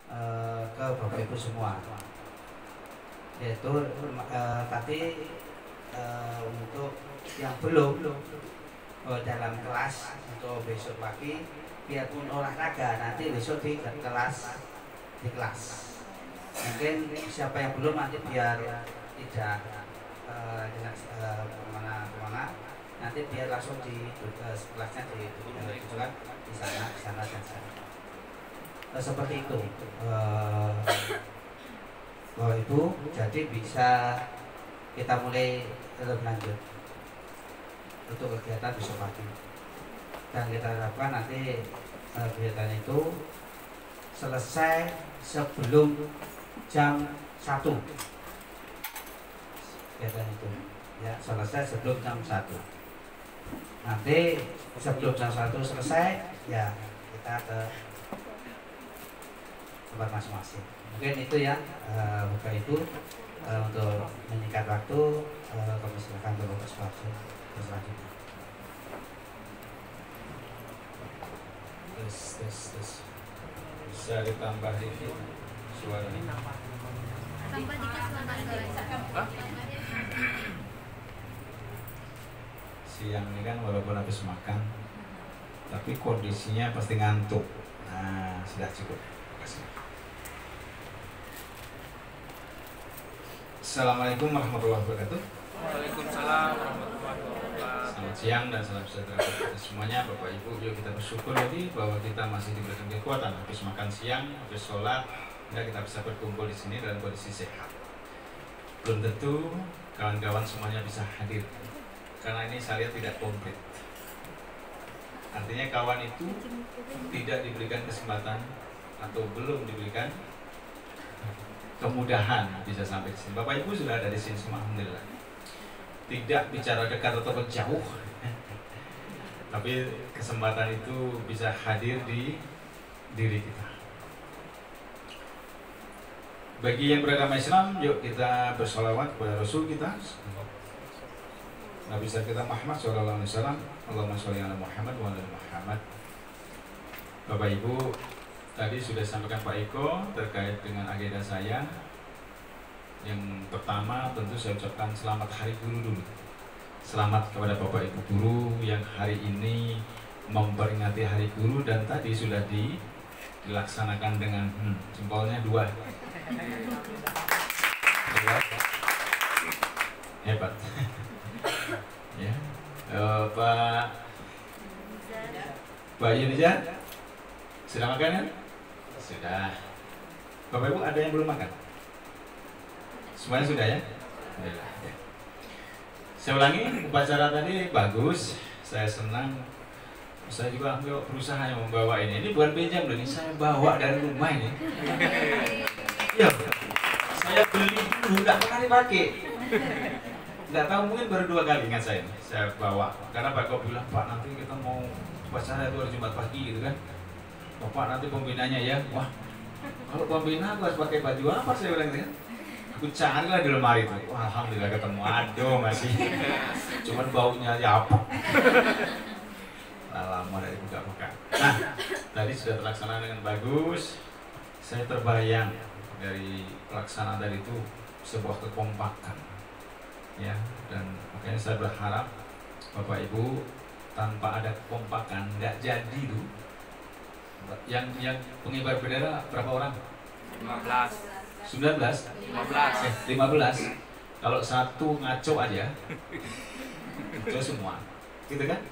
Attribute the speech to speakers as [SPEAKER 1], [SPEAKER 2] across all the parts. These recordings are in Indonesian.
[SPEAKER 1] ke Bapak Ibu semua, yaitu tadi untuk yang belum dalam kelas untuk besok pagi, biarpun olahraga nanti besok di kelas mungkin siapa yang belum nanti biar tidak kemana nanti biar langsung di kelasnya di sana dan sana. Seperti itu Bapak Ibu, jadi bisa kita mulai lebih lanjut untuk kegiatan besok pagi, dan kita harapkan nanti kegiatan itu selesai sebelum jam 1. Kegiatan itu ya selesai sebelum jam 1. Nanti sebelum jam 1 selesai ya kita ke tempat masing-masing. Mungkin itu ya Bapak Ibu, untuk menyingkat waktu kami silakan ke Bapak selanjutnya.
[SPEAKER 2] Tes. Bisa ditambah ini suaranya.
[SPEAKER 3] Tambah dikit suara.
[SPEAKER 2] Siang ini kan walaupun habis makan, tapi kondisinya pasti ngantuk. Nah, sudah cukup. Terima kasih. Assalamualaikum warahmatullahi wabarakatuh.
[SPEAKER 4] Waalaikumsalam warahmatullahi wabarakatuh.
[SPEAKER 2] Selamat siang dan salam sejahtera untuk semuanya, Bapak Ibu. Yuk kita bersyukur lagi bahwa kita masih diberikan kekuatan habis makan siang, habis sholat, hingga kita bisa berkumpul di sini dalam kondisi sehat. Belum tentu kawan-kawan semuanya bisa hadir, karena ini saya lihat tidak komplit. Artinya kawan itu tidak diberikan kesempatan atau belum diberikan kemudahan bisa sampai di sini. Bapak Ibu sudah ada di sini semua, alhamdulillah. Tidak bicara dekat atau jauh, tapi kesempatan itu bisa hadir di diri kita. Bagi yang beragama Islam, yuk kita bersolawat kepada Rasul kita, Nabi kita Muhammad SAW. Allahumma sholli ala Muhammad wa ala Muhammad. Bapak Ibu, tadi sudah sampaikan Pak Iko terkait dengan agenda saya. Yang pertama tentu saya ucapkan selamat Hari Guru dulu. Selamat kepada Bapak Ibu guru yang hari ini memperingati Hari Guru, dan tadi sudah dilaksanakan dengan jempolnya 2. Hebat. Ya. Pak Yunizar sudah makan kan? Sudah. Bapak Ibu ada yang belum makan? Semuanya sudah ya? Alhamdulillah, ya. Saya ulangi, upacara tadi bagus, saya senang. Saya juga berusaha membawa ini. Ini bukan pinjam loh, ini saya bawa dari rumah ini. Ya, saya beli dulu, nggak pernah dipakai. Nggak tahu, mungkin baru 2 kali ingat saya bawa. Karena Pak Kok bilang, Pak nanti kita mau upacara itu hari Jumat pagi gitu kan. Bapak nanti pembinanya ya. Wah, kalau pembina aku harus pakai baju apa, saya bilang gitu kan. Aku carilah di lemari itu. Wah, alhamdulillah ketemu. Aduh, masih cuman baunya ya apa. Lama dari buka-buka. Nah, tadi sudah terlaksana dengan bagus. Saya terbayang dari pelaksanaan dari itu sebuah kekompakan, ya. Dan makanya saya berharap Bapak Ibu, tanpa ada kekompakan nggak jadi tuh. Yang pengibar bendera berapa orang?
[SPEAKER 4] 15.
[SPEAKER 2] 19? 15. Kalau satu ngaco aja, ngaco semua, gitu kan?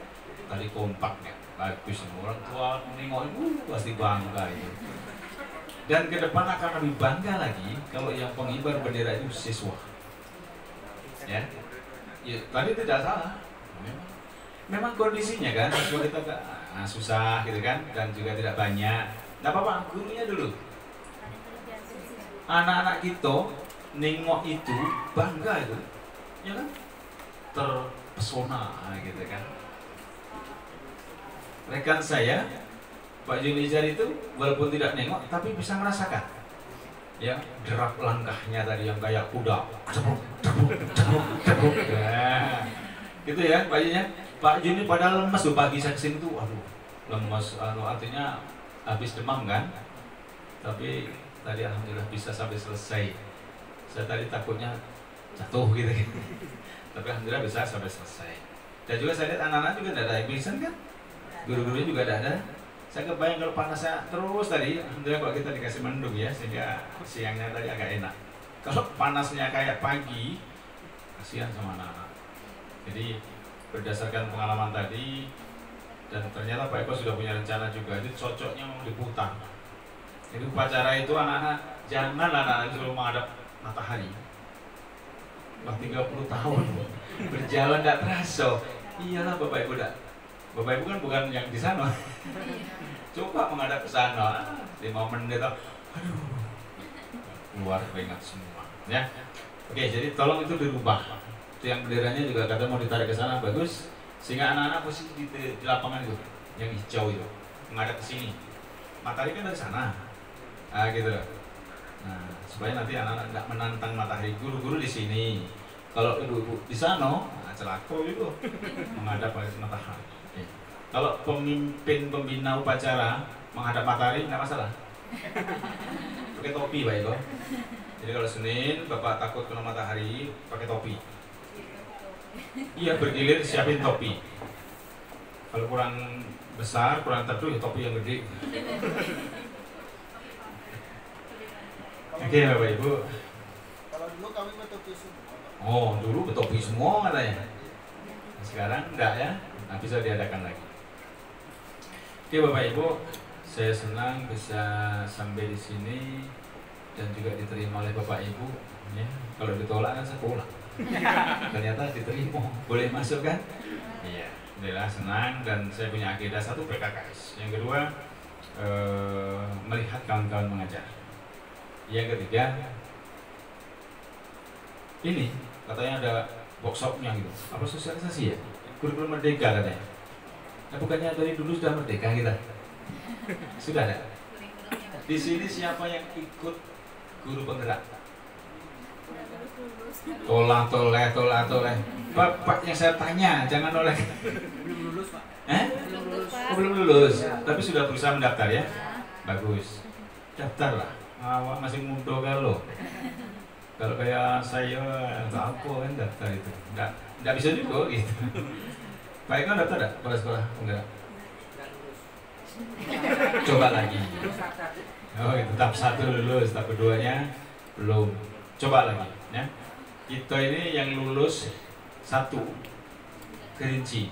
[SPEAKER 2] Tadi kompaknya bagus, orang tua nengok pasti bangga itu. Dan ke depan akan lebih bangga lagi kalau yang pengibar bendera itu siswa. Ya, tadi tidak salah. Memang kondisinya kan siswa kita susah gitu kan, dan juga tidak banyak. Nggak apa-apa, gurunya dulu. Anak-anak kita nengok itu bangga itu, ya kan? Terpesona gitu kan. Rekan saya Pak Junizar itu walaupun tidak nengok tapi bisa merasakan, ya, derap langkahnya tadi yang kayak kuda, nah, gitu ya Pak Junnya. Pak Juni padahal lemes tuh, pagi saya kesini tuh, aduh lemes, artinya habis demam kan. tapi tadi alhamdulillah bisa sampai selesai. Saya tadi takutnya jatuh gitu kan. Tapi alhamdulillah bisa sampai selesai. Dan juga saya lihat anak-anak juga tidak ada yang pingsan kan, guru-gurunya juga tidak ada. Saya kebayang kalau panasnya terus tadi, alhamdulillah kalau kita dikasih mendung ya, sehingga siangnya tadi agak enak. Kalau panasnya kayak pagi, kasihan sama anak-anak. Jadi berdasarkan pengalaman tadi, dan ternyata Pak Eko sudah punya rencana juga, itu cocoknya mau diputar. Jadi upacara itu anak-anak, jangan anak-anak disuruh menghadap matahari. Wah 30 tahun berjalan tidak terasa. Iyalah Bapak Ibu dah. Bapak Ibu kan bukan yang di sana. Coba menghadap ke sana 5 menit. Aduh. Keluar keringat semua. Ya. Oke, jadi tolong itu dirubah. Itu yang benderanya juga kata mau ditarik ke sana bagus. Sehingga anak-anak posisi di lapangan itu yang hijau itu menghadap ke sini. Matahari kan dari sana. Ah gitu. Nah, supaya nanti anak-anak nggak menantang matahari. Guru-guru di sini. Kalau ibu-ibu di sana, celaka itu menghadap ke matahari. Kalau pemimpin pembina upacara menghadap matahari nggak masalah. Pakai topi Pak Eko. Jadi kalau Senin Bapak takut kena matahari, pakai topi. Iya bergilir siapin topi. Kalau kurang besar, kurang teduh ya topi yang gede. Oke Bapak Ibu.
[SPEAKER 5] Kalau dulu kami bertopi semua.
[SPEAKER 2] Oh dulu bertopi semua katanya. Sekarang enggak ya. Nah, bisa diadakan lagi. Oke Bapak Ibu, saya senang bisa sampai di sini dan juga diterima oleh Bapak Ibu. Ya, kalau ditolak kan saya pulang. Ternyata diterima, boleh masuk kan? Iya, alhamdulillah senang dan saya punya agenda satu PKKS. Yang kedua melihat kawan-kawan mengajar. Yang ketiga ini katanya ada workshopnya gitu. Apa sosialisasi ya? Kurikulum Merdeka katanya. Nah, bukannya dari dulu sudah merdeka kita? Sudah ada? Di sini siapa yang ikut guru penggerak? Toleh. Bapak yang saya tanya, jangan oleh.
[SPEAKER 4] Belum lulus Pak.
[SPEAKER 3] Belum lulus, Pak.
[SPEAKER 2] Oh, belum lulus, tapi sudah berusaha mendaftar ya? Bagus. Daftar lah. Awak masih muda kan lo. Kalau kayak saya, nggak apa kan daftar itu. Nggak bisa juga gitu. Baik kan daftar nggak pada sekolah penggerak? Coba lagi. Oh itu tahap 1 lulus, tahap keduanya belum. Coba lagi ya. Kita ini yang lulus 1 Kerinci.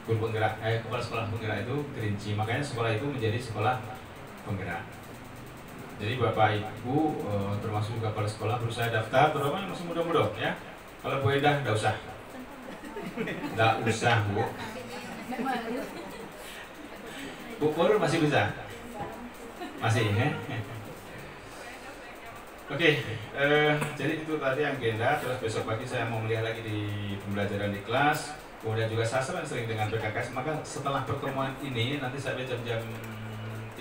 [SPEAKER 2] Guru penggerak, kepala sekolah penggerak itu Kerinci. Makanya sekolah itu menjadi sekolah penggerak. Jadi Bapak Ibu termasuk juga kepala sekolah berusaha daftar, terutama yang masih muda-muda ya. Kalau Bu Edah nggak usah. Nggak usah Bu. Bu Pur masih bisa? Masih ya? Oke, jadi itu tadi agenda. Terus besok pagi saya mau melihat lagi di pembelajaran di kelas. Kemudian juga sastra yang sering dengan PKKS. Maka setelah pertemuan ini nanti sampai jam-jam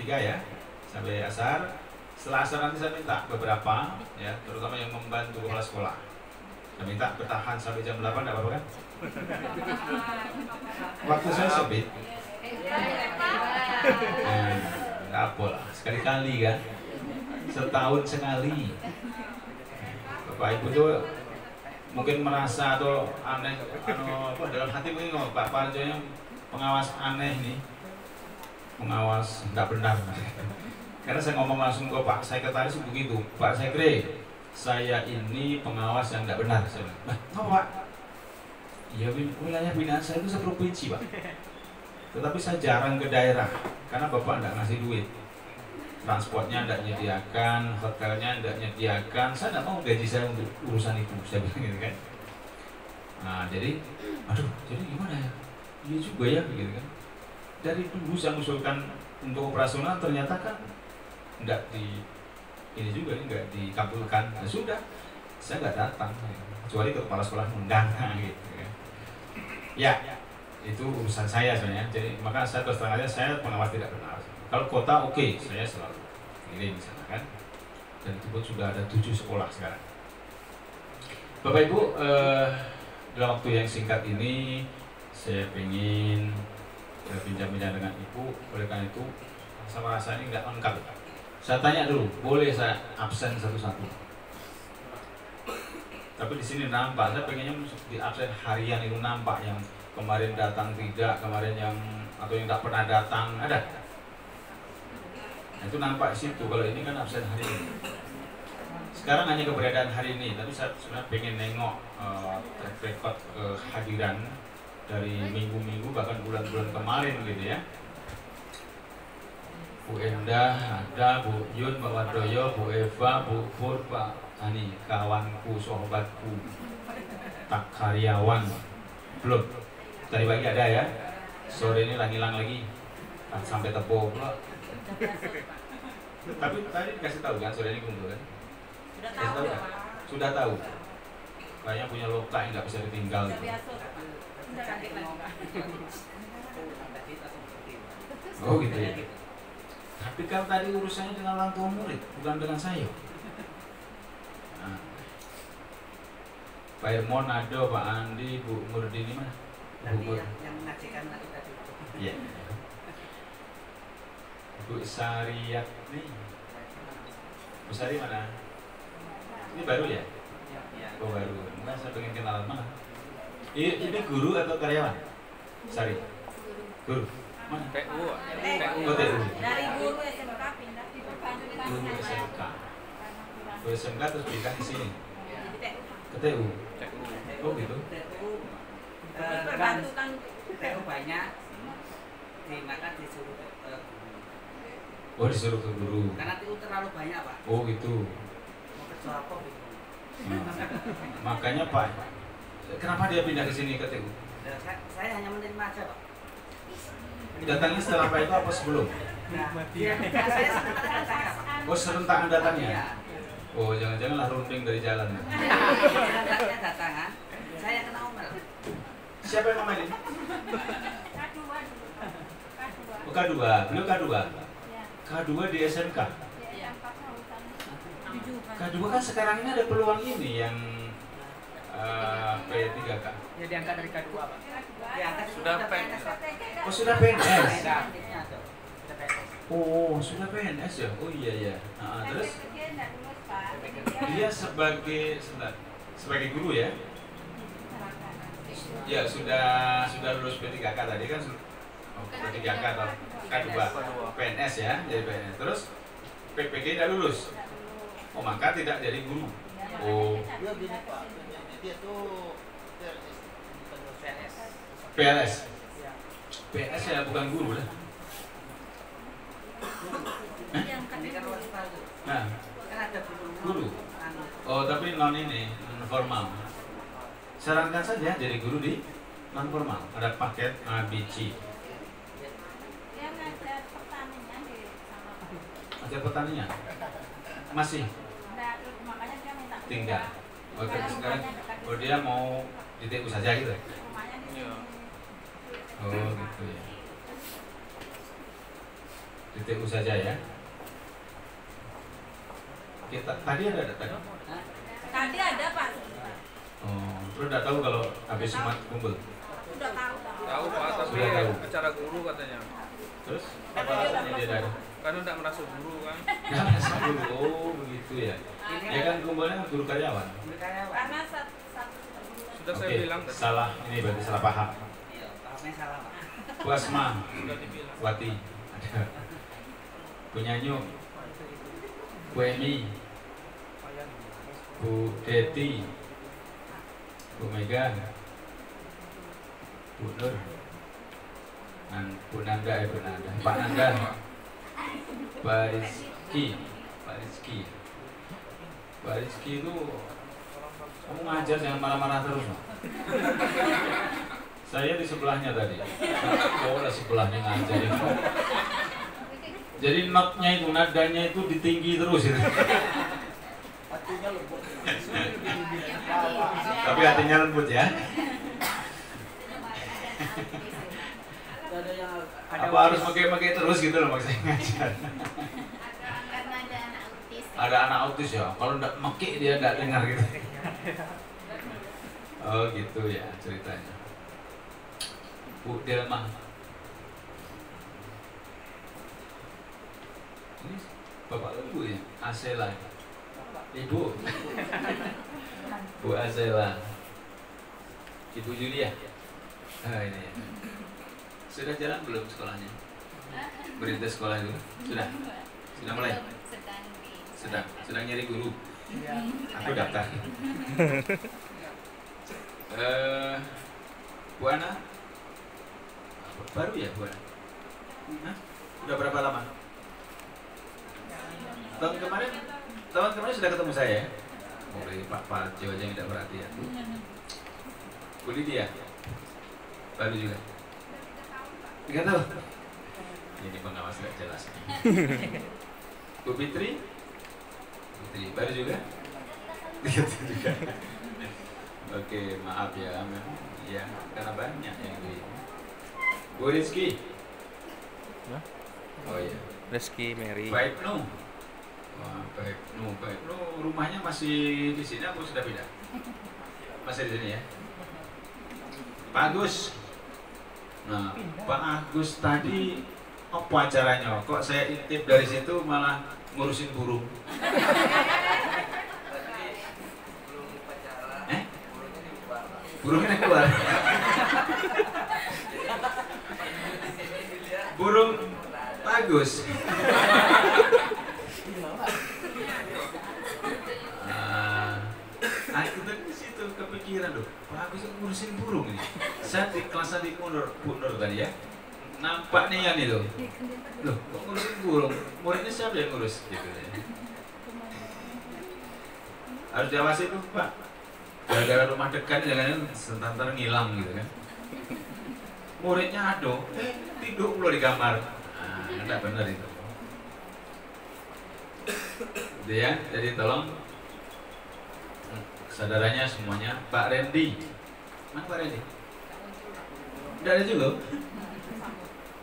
[SPEAKER 2] 3 ya, sampai asar. Setelah asar nanti saya minta beberapa ya, terutama yang membantu kepala sekolah. Saya minta bertahan sampai jam 8, enggak apa-apa kan? Waktu saya sempit. Enggak apa lah, sekali-kali kan. Setahun sekali. Bapak Ibu tuh mungkin merasa atau aneh dalam hati mungkin Pak Parjo yang pengawas aneh nih. Pengawas enggak benar. Karena saya ngomong langsung ke Pak Sekretaris begitu, Pak Sekre, saya ini pengawas yang tidak benar. Saya bilang, nah, Pak, ya wilayah binaan saya itu seprovinsi Pak. Tetapi saya jarang ke daerah, karena Bapak tidak ngasih duit. Transportnya tidak menyediakan, hotelnya tidak menyediakan, saya tidak mau gaji saya untuk urusan itu, saya bilang gitu kan. Nah jadi, aduh, jadi gimana ya? Iya juga ya, gitu kan. Dari dulu saya mengusulkan untuk operasional, ternyata kan enggak dikabulkan. Ya sudah, saya nggak datang kecuali ke kepala sekolah undang gitu ya. Ya, itu urusan saya sebenarnya. Jadi maka saya terus terang aja saya pengawas tidak benar. Kalau kota oke, saya selalu kirim di sana kan. Dan itu pun sudah ada 7 sekolah sekarang. Bapak Ibu, dalam waktu yang singkat ini saya ingin berbincang-bincang dengan Ibu. Oleh karena itu sama rasanya nggak lengkap Saya tanya dulu, boleh saya absen satu-satu? Tapi di sini nampak, saya pengennya di absen harian itu nampak, yang kemarin datang tidak, kemarin yang atau yang tidak pernah datang ada. Nah, itu nampak di situ. Kalau ini kan absen hari ini. Sekarang hanya keberadaan hari ini, tapi saya sebenarnya pengen nengok track record kehadiran dari minggu-minggu bahkan bulan-bulan kemarin gitu ya. Bu Endah ada, Bu Yun, Pak Wardoyo, Bu Eva, Bu Pur, Pak Ani, kawanku, sahabatku, tak karyawan belum. Tadi pagi ada ya, sore ini hilang lagi, sampai Tebo pula. Tapi tadi dikasih tahu kan, sore ini kumpul kan?
[SPEAKER 3] Sudah tahu ya, Pak.
[SPEAKER 2] Sudah tahu. Kayaknya punya luka yang nggak bisa ditinggal. Gitu. Oh gitu ya. Tapi kan tadi urusannya dengan orang tua murid, bukan dengan saya. Nah. Pak Irmon ada, Pak Andi, Bu Murdini mana? Bu
[SPEAKER 6] yang mengajikan tadi.
[SPEAKER 2] Iya. Bu Sariyat nih. Bu Sari mana? Ini baru ya? Oh baru. Mungkin saya pengen kenalan mana? Ini guru atau karyawan? Sari. Guru. Mana?
[SPEAKER 4] TU.
[SPEAKER 2] Oh, TU.
[SPEAKER 3] Dari guru SMK pindah di
[SPEAKER 2] Guru SMK. Guru SMK terus pindah ke sini. Ke TU. Oh gitu.
[SPEAKER 6] Terbantu kan TU banyak, maka disuruh ke guru.
[SPEAKER 2] Oh disuruh ke guru.
[SPEAKER 6] Karena TU terlalu banyak Pak.
[SPEAKER 2] Oh gitu.
[SPEAKER 6] Mau kerja apa gitu.
[SPEAKER 2] Makanya Pak, kenapa dia pindah ke sini ke TU?
[SPEAKER 6] Saya hanya menerima aja Pak.
[SPEAKER 2] Datangnya setelah apa itu apa sebelum?
[SPEAKER 6] Nah, saya sebenarnya datangnya Pak.
[SPEAKER 2] Oh serentakan datangnya?
[SPEAKER 6] Iya.
[SPEAKER 2] Oh jangan-janganlah runding dari jalan.
[SPEAKER 6] Datangnya datangan, saya kena omel.
[SPEAKER 2] Siapa yang ngomelin? Oh, K2, beliau K2. K2 di SMK. K2 kan sekarang ini ada peluang ini yang P3K.
[SPEAKER 6] Ya diangkat dari K2 Pak. Diangkat
[SPEAKER 4] Sudah PNS.
[SPEAKER 2] Oh sudah PNS.
[SPEAKER 6] Aktifnya tuh. Sudah PNS.
[SPEAKER 2] Oh sudah PNS ya. Oh iya ya. Nah, terus dia sebagai guru ya. Ya sudah lulus P3K tadi kan. P3K atau K2 PNS ya, jadi PNS. Terus PPG tidak lulus. Oh maka tidak jadi guru. Oh
[SPEAKER 5] Dia gini Pak, dia tuh
[SPEAKER 6] PNS.
[SPEAKER 2] PNS. PNS ya bukan guru lah.
[SPEAKER 6] Ini kan luar sepatu.
[SPEAKER 2] Nah,
[SPEAKER 6] Kan ada
[SPEAKER 2] guru. Oh tapi non ini non formal. Sarankan saja jadi guru di non formal. Ada paket ABC.
[SPEAKER 3] Dia ngajar pertanian di sama Pak.
[SPEAKER 2] Ajar pertanian. Masih
[SPEAKER 3] Nah, makanya dia minta
[SPEAKER 2] tinggal. Oh tapi sekarang oh dia mau di TU saja gitu.
[SPEAKER 3] rumahnya di
[SPEAKER 4] Iya.
[SPEAKER 3] sini.
[SPEAKER 2] Oh gitu ya. Di TU saja ya. Kita tadi ada tadi.
[SPEAKER 3] Tadi ada Pak.
[SPEAKER 2] Oh, terus udah tahu kalau habis Jumat kumpul.
[SPEAKER 3] Udah tahu.
[SPEAKER 4] Tahu Pak, tapi
[SPEAKER 2] Sudah tahu.
[SPEAKER 4] acara guru katanya.
[SPEAKER 2] Terus apa alasannya dia ada?
[SPEAKER 4] Karena tidak merasa guru kan.
[SPEAKER 2] Nggak merasa guru. Oh begitu ya. Ya kan kumpulnya kan guru karyawan.
[SPEAKER 3] Karena satu
[SPEAKER 4] Sudah saya
[SPEAKER 2] Oke,
[SPEAKER 4] bilang tadi.
[SPEAKER 2] salah ini berarti salah paham.
[SPEAKER 6] Iya, pahamnya salah Pak.
[SPEAKER 2] Bu Asma,
[SPEAKER 4] Sudah dibilang.
[SPEAKER 2] Wati, ada. Bu Nyanyu, Bu Emi, Bu Deti, Bu Mega, Bu Nur, dan Bu Nanda, Bu Nanda, Pak Nanda, Pak Rizky, Pak Rizky. Pak Rizky itu kamu ngajar jangan marah-marah terus. No? Saya di sebelahnya tadi. Oh, di sebelahnya ngajar itu. Jadi notnya itu, nadanya itu ditinggi terus itu.
[SPEAKER 5] hatinya lembut.
[SPEAKER 2] Tapi hatinya lembut ya. Apa harus pakai terus gitu loh maksudnya ngajar.
[SPEAKER 3] karena ada anak autis.
[SPEAKER 2] Ada anak autis ya. Kalau enggak mekik dia enggak dengar gitu. Oh gitu ya ceritanya. Bu Delma. Ini Bapak ibu ya? Asela. Ibu. Bu Asela. Ibu Julia. Ah, ini ya. Sudah jalan belum sekolahnya? Berita sekolah dulu. Sudah. Sudah mulai. Sedang nyari guru. Aku daftar. Bu Ana, baru ya Bu Ana? Hah? Udah berapa lama? Tahun kemarin sudah ketemu saya. Mulai Pak Parjo aja yang tidak perhatian. Bu Lydia, baru juga. 3 tahun. Ini pengawas gak jelas. Bu Fitri, baru juga. 3 tahun juga. Oke, maaf ya, memang ya karena banyak yang di. Bu Rizky. Oh iya.
[SPEAKER 4] Rizky Mary.
[SPEAKER 2] Baik no. Wah, baik no. Rumahnya masih di sini atau sudah pindah? Masih di sini ya. Pak Agus. Nah, Pak Agus tadi apa acaranya? Kok saya intip dari situ malah ngurusin burung? Burungnya keluar. Burung bagus. Aku tadi di situ kepikiran loh, bagus ngurusin burung ini. Saya di kelas di Bu Nur tadi ya. Nampak nih kan itu. Loh, kok ngurusin burung? Muridnya siapa yang ngurus? Gitu ya. Harus diawasi tuh Pak. Gara-gara rumah dekat jangan sebentar ngilang gitu kan. Muridnya aduh, tidur mulu di kamar. Nah, enggak benar itu. Gitu ya, jadi tolong saudaranya semuanya. Pak Randy, mana Pak Randy? Enggak ada juga.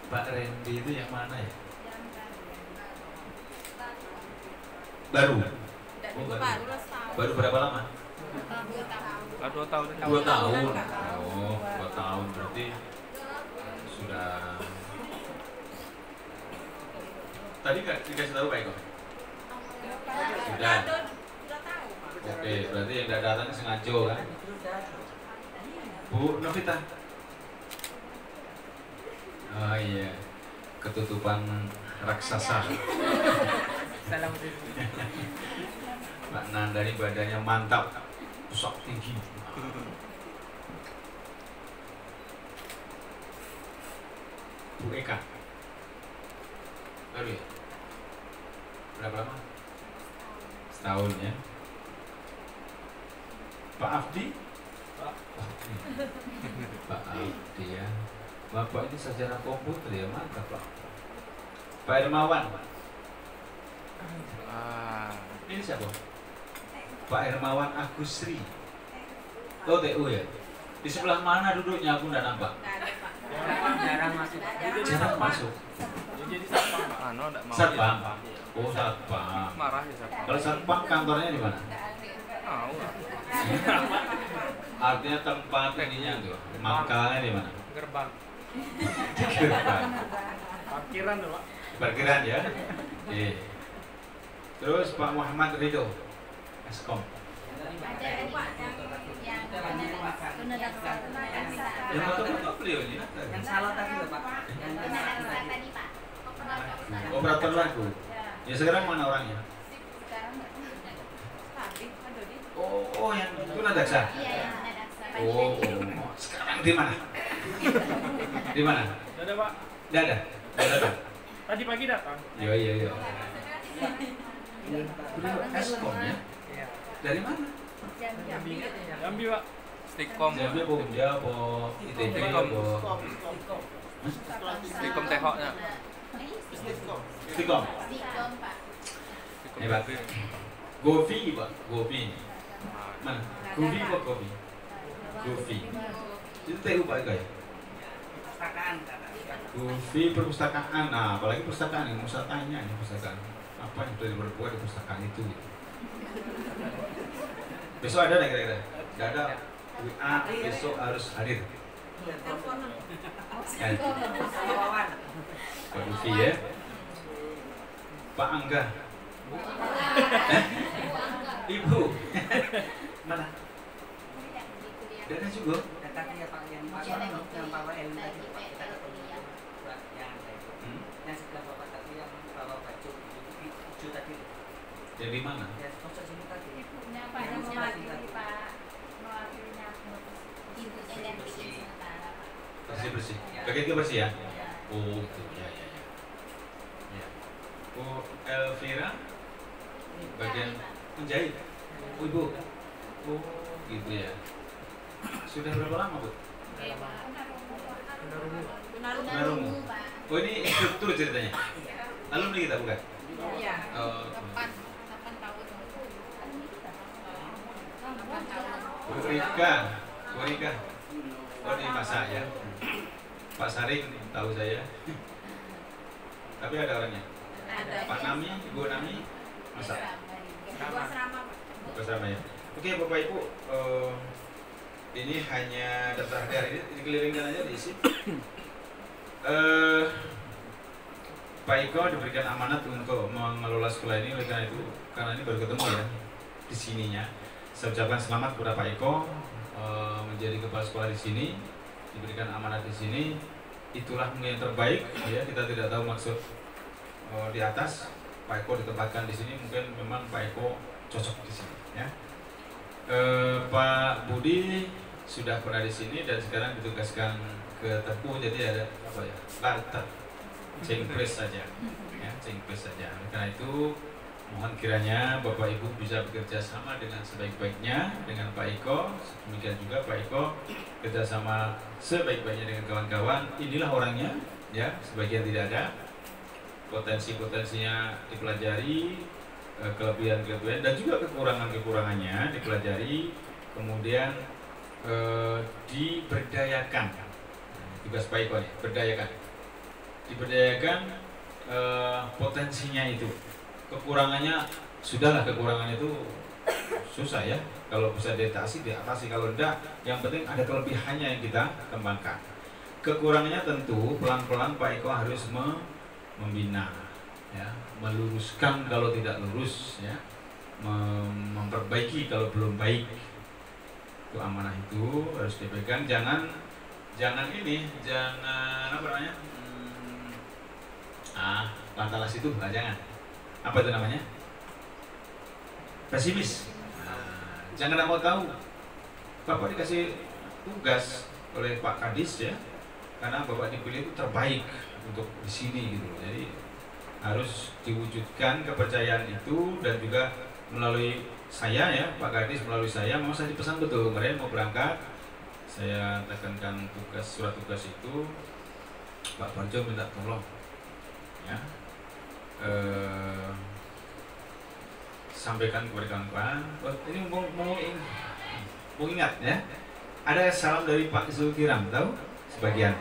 [SPEAKER 2] Pak Randy itu yang mana ya? Baru. Oh, baru berapa lama?
[SPEAKER 4] 2 tahun.
[SPEAKER 2] 2 tahun. Oh, 2 tahun berarti sudah. Tadi nggak dikasih tahu Pak Eko? Sudah. Oke, berarti yang tidak datang sengaja kan? Bu Novita. Oh iya, ketutupan raksasa.
[SPEAKER 6] Salam.
[SPEAKER 2] Pak Nandani badannya mantap, pusat tinggi. Bu Eka, baru ya? Berapa lama? Setahun ya. Pak Afdi? Pak Afdi ya. Bapak ini sarjana komputer ya, mantap Pak. Pak Hermawan. Ini siapa? Pak Hermawan Agusri. Oh TU ya? Di sebelah mana duduknya aku nggak nampak?
[SPEAKER 6] Jarang masuk.
[SPEAKER 2] Jarang masuk.
[SPEAKER 4] Jadi satpam Pak. Enggak mau.
[SPEAKER 2] Satpam. Oh satpam.
[SPEAKER 4] Marah ya satpam.
[SPEAKER 2] Kalau satpam kantornya di mana?
[SPEAKER 4] Mau lah.
[SPEAKER 2] Artinya tempat ininya tuh, mangkalnya di mana?
[SPEAKER 4] Gerbang.
[SPEAKER 2] Di gerbang.
[SPEAKER 4] Parkiran tuh Pak.
[SPEAKER 2] Parkiran ya. Terus Pak Muhammad Ridho, Eskom. Yang foto beliau ini.
[SPEAKER 6] Yang salah tadi loh Pak.
[SPEAKER 2] Operator lagu. Ya sekarang mana orangnya? Oh yang itu Nadaksa. Oh, sekarang di mana? Di mana?
[SPEAKER 4] Tidak ada Pak.
[SPEAKER 2] Tidak ada. Tidak ada.
[SPEAKER 4] Tadi pagi datang.
[SPEAKER 2] Iya. Beliau Eskom ya? Dari mana?
[SPEAKER 4] Jambi Pak. Stikom.
[SPEAKER 2] Jambi apa Unja apa ITB apa?
[SPEAKER 4] Stikom tehoknya.
[SPEAKER 2] Stikom. Hebat. Govi Pak, Govi. Mana? Govi apa Govi? Govi. Itu TU Pak Eka ya?
[SPEAKER 6] Perpustakaan.
[SPEAKER 2] Govi perpustakaan. Nah, apalagi perpustakaan yang usah tanya ini perpustakaan. Apa yang sudah diperbuat di perpustakaan itu? Gitu. Besok ada nggak kira-kira? Nggak ada. WA besok harus hadir. Pak Govi ya. Pak Angga. Ibu. Mana? Udah ada juga.
[SPEAKER 6] Tadi ya Pak yang bawa helm tadi Pak, kita ketemu buat yang itu. Yang sebelah Bapak tadi yang bawa baju hijau tadi.
[SPEAKER 2] Yang di mana?
[SPEAKER 6] Ya, masuk sini tadi.
[SPEAKER 3] Ibunya Pak yang mewakili Pak, mewakilinya ibunya gantiin sementara Pak.
[SPEAKER 2] Bersih. Bagian ke bersih ya?
[SPEAKER 6] Ya.
[SPEAKER 2] Oh, itu ya. Ya. Oh, Elvira bagian menjahit. Oh, Ibu. Oh, gitu ya. Sudah berapa lama, Bu?
[SPEAKER 3] Tunarungu Pak.
[SPEAKER 2] Oh, ini instruktur ceritanya. Alumni kita bukan?
[SPEAKER 3] Iya.
[SPEAKER 2] Oh,
[SPEAKER 3] 8 tahun. 8 tahun.
[SPEAKER 2] Bu Rika. Oh, ini masak ya. Pak Saring tahu saya. Tapi ada orangnya.
[SPEAKER 3] Ada.
[SPEAKER 2] Pak Nami, Ibu Nami masak.
[SPEAKER 3] Ibu asrama Pak.
[SPEAKER 2] Bersama ya. Oke, Bapak Ibu, ini hanya daftar hari ini dikelilingkan aja diisi. Pak Iko diberikan amanat untuk mengelola sekolah ini, oleh karena itu, karena ini baru ketemu ya di sininya. Saya ucapkan selamat kepada Pak Iko menjadi kepala sekolah di sini, diberikan amanat di sini. Itulah mungkin yang terbaik ya. Kita tidak tahu maksud di atas. Pak Eko ditempatkan di sini, mungkin memang Pak Eko cocok di sini ya. Pak Budi sudah pernah di sini dan sekarang ditugaskan ke Tepu, jadi ada apa ya, lantar cengpres saja ya, cengpres saja. Karena itu mohon kiranya Bapak Ibu bisa bekerja sama dengan sebaik-baiknya dengan Pak Iko. Demikian juga Pak Iko kerjasama sebaik-baiknya dengan kawan-kawan. Inilah orangnya ya, sebagian tidak ada, potensi-potensinya dipelajari, kelebihan-kelebihan dan juga kekurangan-kekurangannya dipelajari, kemudian diberdayakan. Tugas Pak Iko ya, diberdayakan potensinya itu. Kekurangannya sudahlah, kekurangan itu susah ya, kalau bisa diatasi diatasi, kalau enggak yang penting ada kelebihannya yang kita kembangkan. Kekurangannya tentu pelan-pelan Pak Iko harus membina ya, meluruskan kalau tidak lurus ya, memperbaiki kalau belum baik. Itu amanah itu harus dipegang. Jangan ini, jangan apa namanya, lantalas itu jangan. Apa itu namanya? Pesimis. Jangan tak mau tahu. Bapak dikasih tugas oleh Pak Kadis ya, karena Bapak dipilih itu terbaik untuk di sini gitu. Jadi harus diwujudkan kepercayaan itu, dan juga melalui saya ya, Pak Kadis melalui saya. Memang saya dipesan betul kemarin mau berangkat, saya tekankan surat tugas itu, Pak Parjo minta tolong ya, sampaikan kepada kawan-kawan. Ini mau ingat ya, ada salam dari Pak Zulkiram, tahu sebagian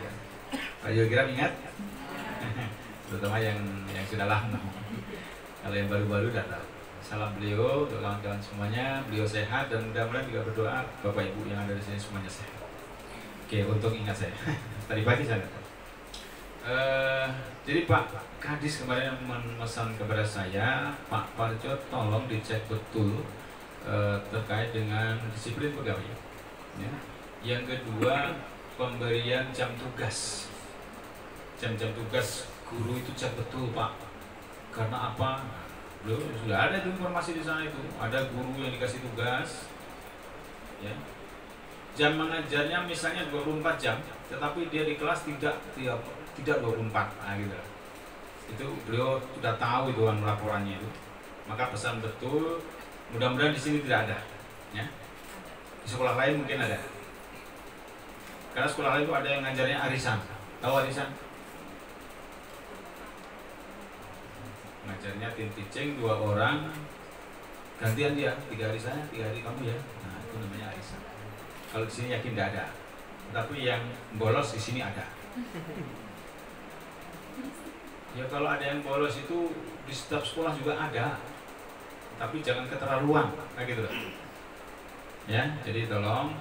[SPEAKER 2] Pak Zulkiram ingat? Terutama yang sudah lama. Kalau yang baru-baru tidak tahu. Salam beliau untuk kawan-kawan semuanya. Beliau sehat dan mudah-mudahan juga berdoa Bapak Ibu yang ada di sini semuanya sehat. Oke, untuk ingat saya. Tadi pagi saya tahu. Jadi Pak Kadis kemarin memesan kepada saya, Pak Parjo tolong dicek betul terkait dengan disiplin pegawai. Ya. Yang kedua, pemberian jam tugas. Jam-jam tugas guru itu cek betul Pak. Karena apa? Belum sudah ada itu informasi di sana itu. Ada guru yang dikasih tugas, ya. Jam mengajarnya misalnya 24 jam, tetapi dia di kelas tidak 24, nah gitu. Itu beliau sudah tahu itu kan laporannya itu. Maka pesan betul, mudah-mudahan di sini tidak ada, ya. Di sekolah lain mungkin ada. Karena sekolah lain itu ada yang ngajarnya arisan. Tahu arisan? Ngajarnya tim teaching 2 orang, gantian dia, 3 hari saya, 3 hari kamu ya. Nah, itu namanya arisan. Kalau di sini yakin tidak ada, tapi yang bolos di sini ada. Ya kalau ada yang bolos itu di setiap sekolah juga ada, tapi jangan keterlaluan, kayak gitu loh. Ya, jadi tolong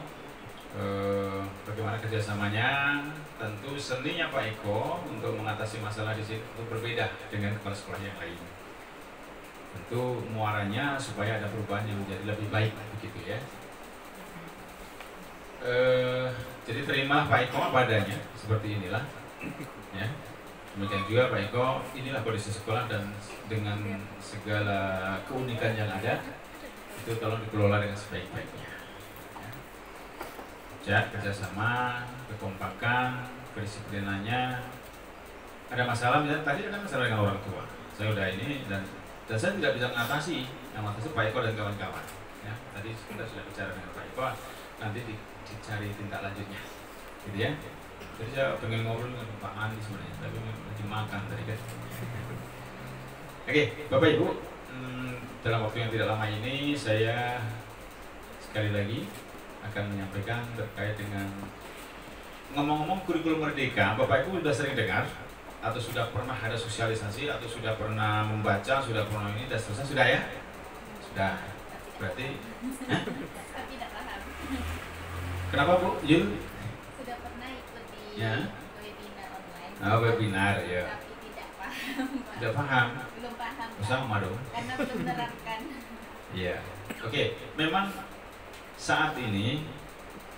[SPEAKER 2] bagaimana kerjasamanya. Tentu seninya Pak Eko untuk mengatasi masalah di sini itu berbeda dengan kepala sekolah yang lain. Tentu muaranya supaya ada perubahan yang menjadi lebih baik begitu ya. Jadi terimalah Pak Eko apa adanya, seperti inilah ya. Demikian juga Pak Eko, inilah kondisi sekolah dan dengan segala keunikan yang ada, itu tolong dikelola dengan sebaik-baiknya ya. Kerjasama, kekompakan, kedisiplinannya. Ada masalah, misalnya tadi ada masalah dengan orang tua, saya udah ini dan saya tidak bisa mengatasi, yang mengatasi Pak Eko dan kawan-kawan ya. Tadi kita sudah bicara dengan Pak Eko, nanti dicari tindak lanjutnya gitu ya. Jadi saya pengen ngobrol dengan Pak Andi sebenarnya, tapi lagi makan tadi kan. Oke, Bapak Ibu, dalam waktu yang tidak lama ini saya sekali lagi akan menyampaikan terkait dengan ngomong-ngomong kurikulum merdeka. Bapak Ibu sudah sering dengar atau sudah pernah ada sosialisasi atau sudah pernah membaca, sudah pernah ini dan seterusnya, sudah ya? Sudah. Berarti
[SPEAKER 3] Tidak paham.
[SPEAKER 2] kenapa Bu? Yul?
[SPEAKER 3] Sudah pernah ikut di
[SPEAKER 2] Ya.
[SPEAKER 3] webinar online.
[SPEAKER 2] Oh, webinar ya.
[SPEAKER 3] Tapi tidak paham. Pak.
[SPEAKER 2] Tidak paham.
[SPEAKER 3] Belum paham. Pak.
[SPEAKER 2] Sama dong.
[SPEAKER 3] Karena belum menerapkan.
[SPEAKER 2] Iya. Oke, memang saat ini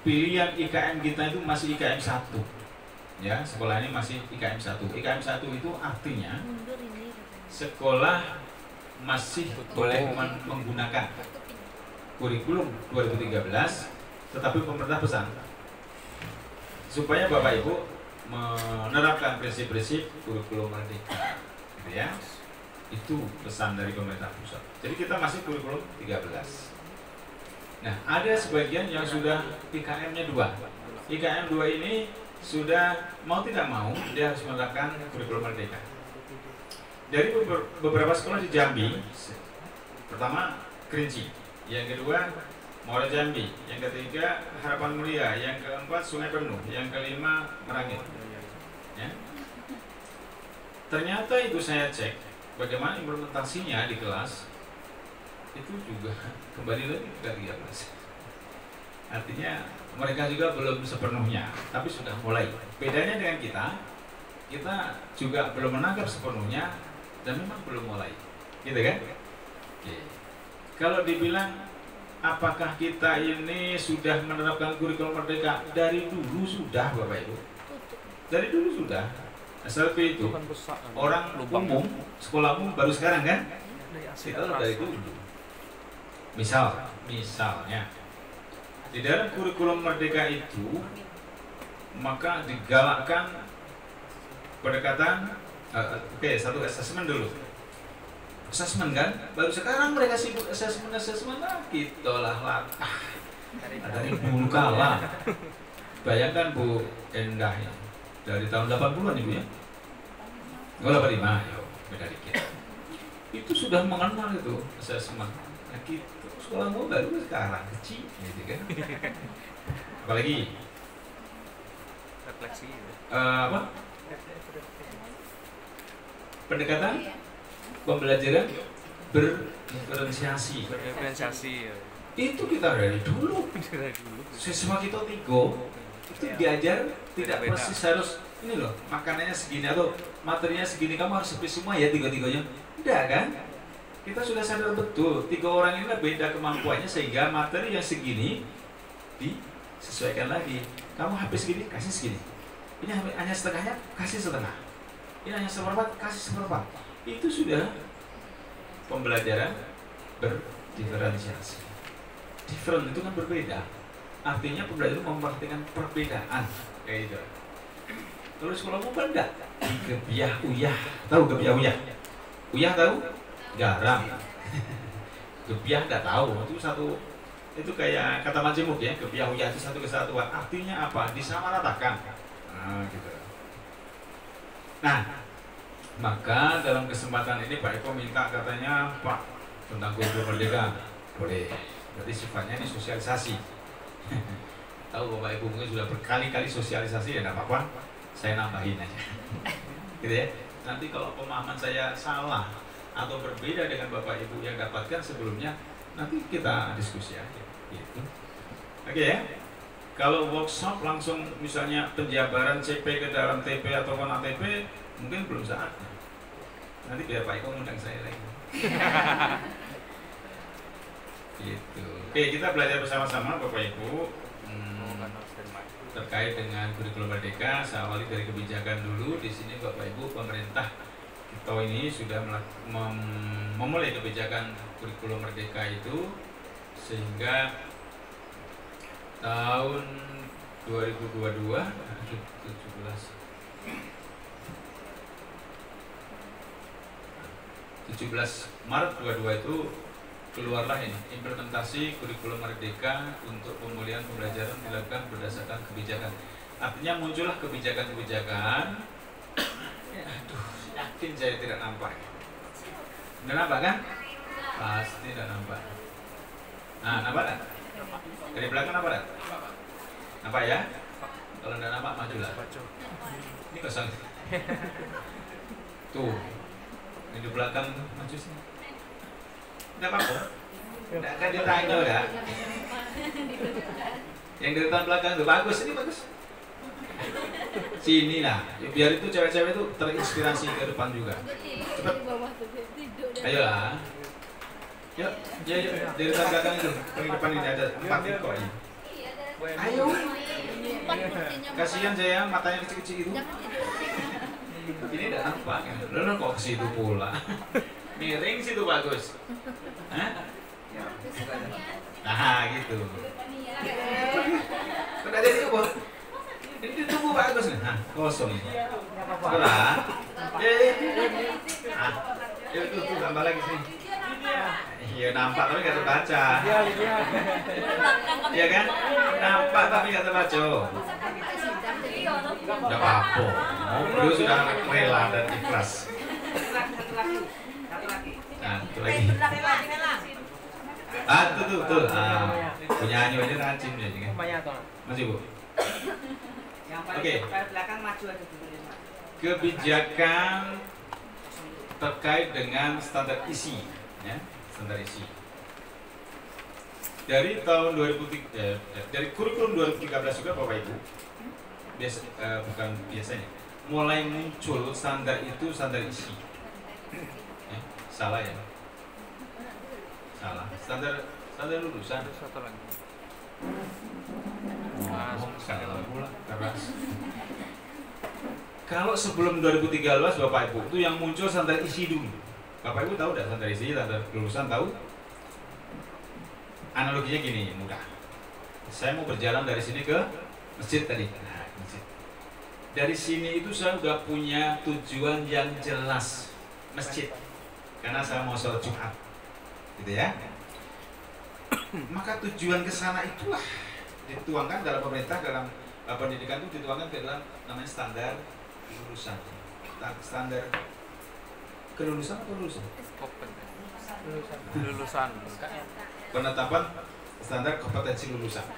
[SPEAKER 2] pilihan IKM kita itu masih IKM 1. Ya, sekolah ini masih IKM 1. IKM 1 itu artinya sekolah masih boleh menggunakan kurikulum 2013, tetapi pemerintah pesan supaya Bapak Ibu menerapkan prinsip-prinsip kurikulum merdeka, gitu ya. Itu pesan dari pemerintah pusat. Jadi kita masih kurikulum 13. Nah, ada sebagian yang sudah IKM-nya 2. IKM 2 ini sudah mau tidak mau dia harus menerapkan kurikulum merdeka. Dari beberapa sekolah di Jambi, pertama Kerinci, yang kedua Muara Jambi, yang ketiga Harapan Mulia, yang keempat Sungai Penuh, yang kelima Merangit. Ya. Ternyata itu saya cek bagaimana implementasinya di kelas, itu juga kembali lagi ke 13. Artinya mereka juga belum sepenuhnya, tapi sudah mulai. Bedanya dengan kita juga belum menangkap sepenuhnya dan memang belum mulai, gitu kan? Oke. Kalau dibilang apakah kita ini sudah menerapkan kurikulum merdeka, dari dulu sudah, Bapak Ibu. Dari dulu sudah. SLP itu orang umum, sekolah umum baru sekarang kan? Kita dari dulu. Misalnya di dalam kurikulum merdeka itu maka digalakkan pendekatan satu asesmen dulu. Asesmen kan, baru sekarang mereka sibuk asesmen lah, gitulah latah dari dulu kala. Bayangkan Bu Endah ya, dari tahun 80-an Ibu ya. Oh 85, ya beda dikit. Itu sudah mengenal itu asesmen. Nah, gitu. Sekolah mau baru sekarang kecil gitu kan. Apalagi
[SPEAKER 4] refleksi
[SPEAKER 2] apa? Pendekatan pembelajaran berdiferensiasi. Itu kita dari dulu. Siswa kita 3 itu diajar tidak persis harus ini loh, makanannya segini atau materinya segini, kamu harus seperti semua ya 3-3-nya. Enggak kan? Kita sudah sadar betul 3 orang ini beda kemampuannya sehingga materi yang segini disesuaikan lagi. Kamu habis segini, kasih segini. Ini hanya setengahnya, kasih setengah. Ini hanya seperempat, kasih seperempat. Itu sudah pembelajaran berdiferensiasi. Different itu kan berbeda. Artinya pembelajaran memperhatikan perbedaan. Kayak gitu. Kalau sekolah umum kan enggak. Gebiah uyah. Tahu gebiah uyah? Uyah tahu? Garam. Gebiah enggak tahu. Itu kayak kata majemuk ya. Gebiah uyah itu satu kesatuan. Artinya apa? Disamaratakan. Nah, gitu. Nah, maka dalam kesempatan ini Pak Eko minta katanya Pak tentang kurikulum merdeka. Boleh. Berarti sifatnya ini sosialisasi. Tahu Bapak Ibu mungkin sudah berkali-kali sosialisasi ya enggak apa-apa. Saya nambahin aja. Gitu ya. Nanti kalau pemahaman saya salah atau berbeda dengan Bapak Ibu yang dapatkan sebelumnya, nanti kita diskusi aja. Gitu. Oke ya. Kalau workshop langsung misalnya penjabaran CP ke dalam TP atau ATP mungkin belum saatnya. Nanti biar Pak Eko ngundang saya lagi. Gitu. Oke, kita belajar bersama-sama Bapak Ibu terkait dengan kurikulum merdeka. Saya awali dari kebijakan dulu. Di sini Bapak Ibu, pemerintah kita ini sudah memulai kebijakan kurikulum merdeka itu sehingga tahun 2022 17 Maret 22 itu keluarlah ini implementasi kurikulum merdeka untuk pemulihan pembelajaran dilakukan berdasarkan kebijakan. Artinya muncullah kebijakan-kebijakan. Aduh, yakin saya tidak nampak. Tidak nampak kan? Pasti tidak nampak. Nah, nampak kan? Dari belakang nampak kan? Nampak ya? Kalau tidak nampak majulah. Ini kosong. Tuh. Yang di belakang maju sini. Tidak apa-apa. Tidak akan ditanya udah. Yang di depan belakang itu bagus, ini bagus. Sini lah. Biar itu cewek-cewek itu terinspirasi ke depan juga. Cepat. Ayolah. Yuk, ya, dari depan belakang itu. Paling depan ini ada 4 ekor ini. Ayo. Kasihan saya matanya kecil-kecil itu. Ini tidak nampak kan? Lalu kok ke situ pula? Miring situ bagus. Hah? Nah gitu. Sudah ada itu bu. Ini tubuh bagus nih. Nah kosong ini. Sebelah. Yuk tuh tambah lagi sini. Iya nampak tapi nggak terbaca. Iya kan? Nampak tapi nggak terbaca. Tidak apa-apa. Beliau sudah rela dan ikhlas. Nah, itu lagi. Ah, betul. Penyanyi aja rajin ya, kan? Masih Bu. Oke.
[SPEAKER 6] Belakang maju aja dulu.
[SPEAKER 2] Kebijakan terkait dengan standar isi, ya, standar isi. Dari tahun 2003, dari kurikulum 2013 juga Bapak Ibu. Bukan biasanya mulai muncul standar itu standar isi. Salah ya, salah standar lulusan.
[SPEAKER 4] Satu lagi.
[SPEAKER 2] Salah pula keras. Kalau sebelum 2013 Bapak Ibu itu yang muncul standar isi dulu. Bapak Ibu tahu tidak standar isi, standar lulusan tahu? Analoginya gini, mudah. Saya mau berjalan dari sini ke masjid tadi. Dari sini itu saya sudah punya tujuan yang jelas, masjid, karena saya mau sholat Jumat, gitu ya. Maka tujuan ke sana itulah dituangkan dalam pemerintah, dalam pendidikan itu dituangkan ke dalam namanya standar lulusan, standar kelulusan atau lulusan?
[SPEAKER 4] Lulusan.
[SPEAKER 2] Penetapan standar kompetensi lulusan.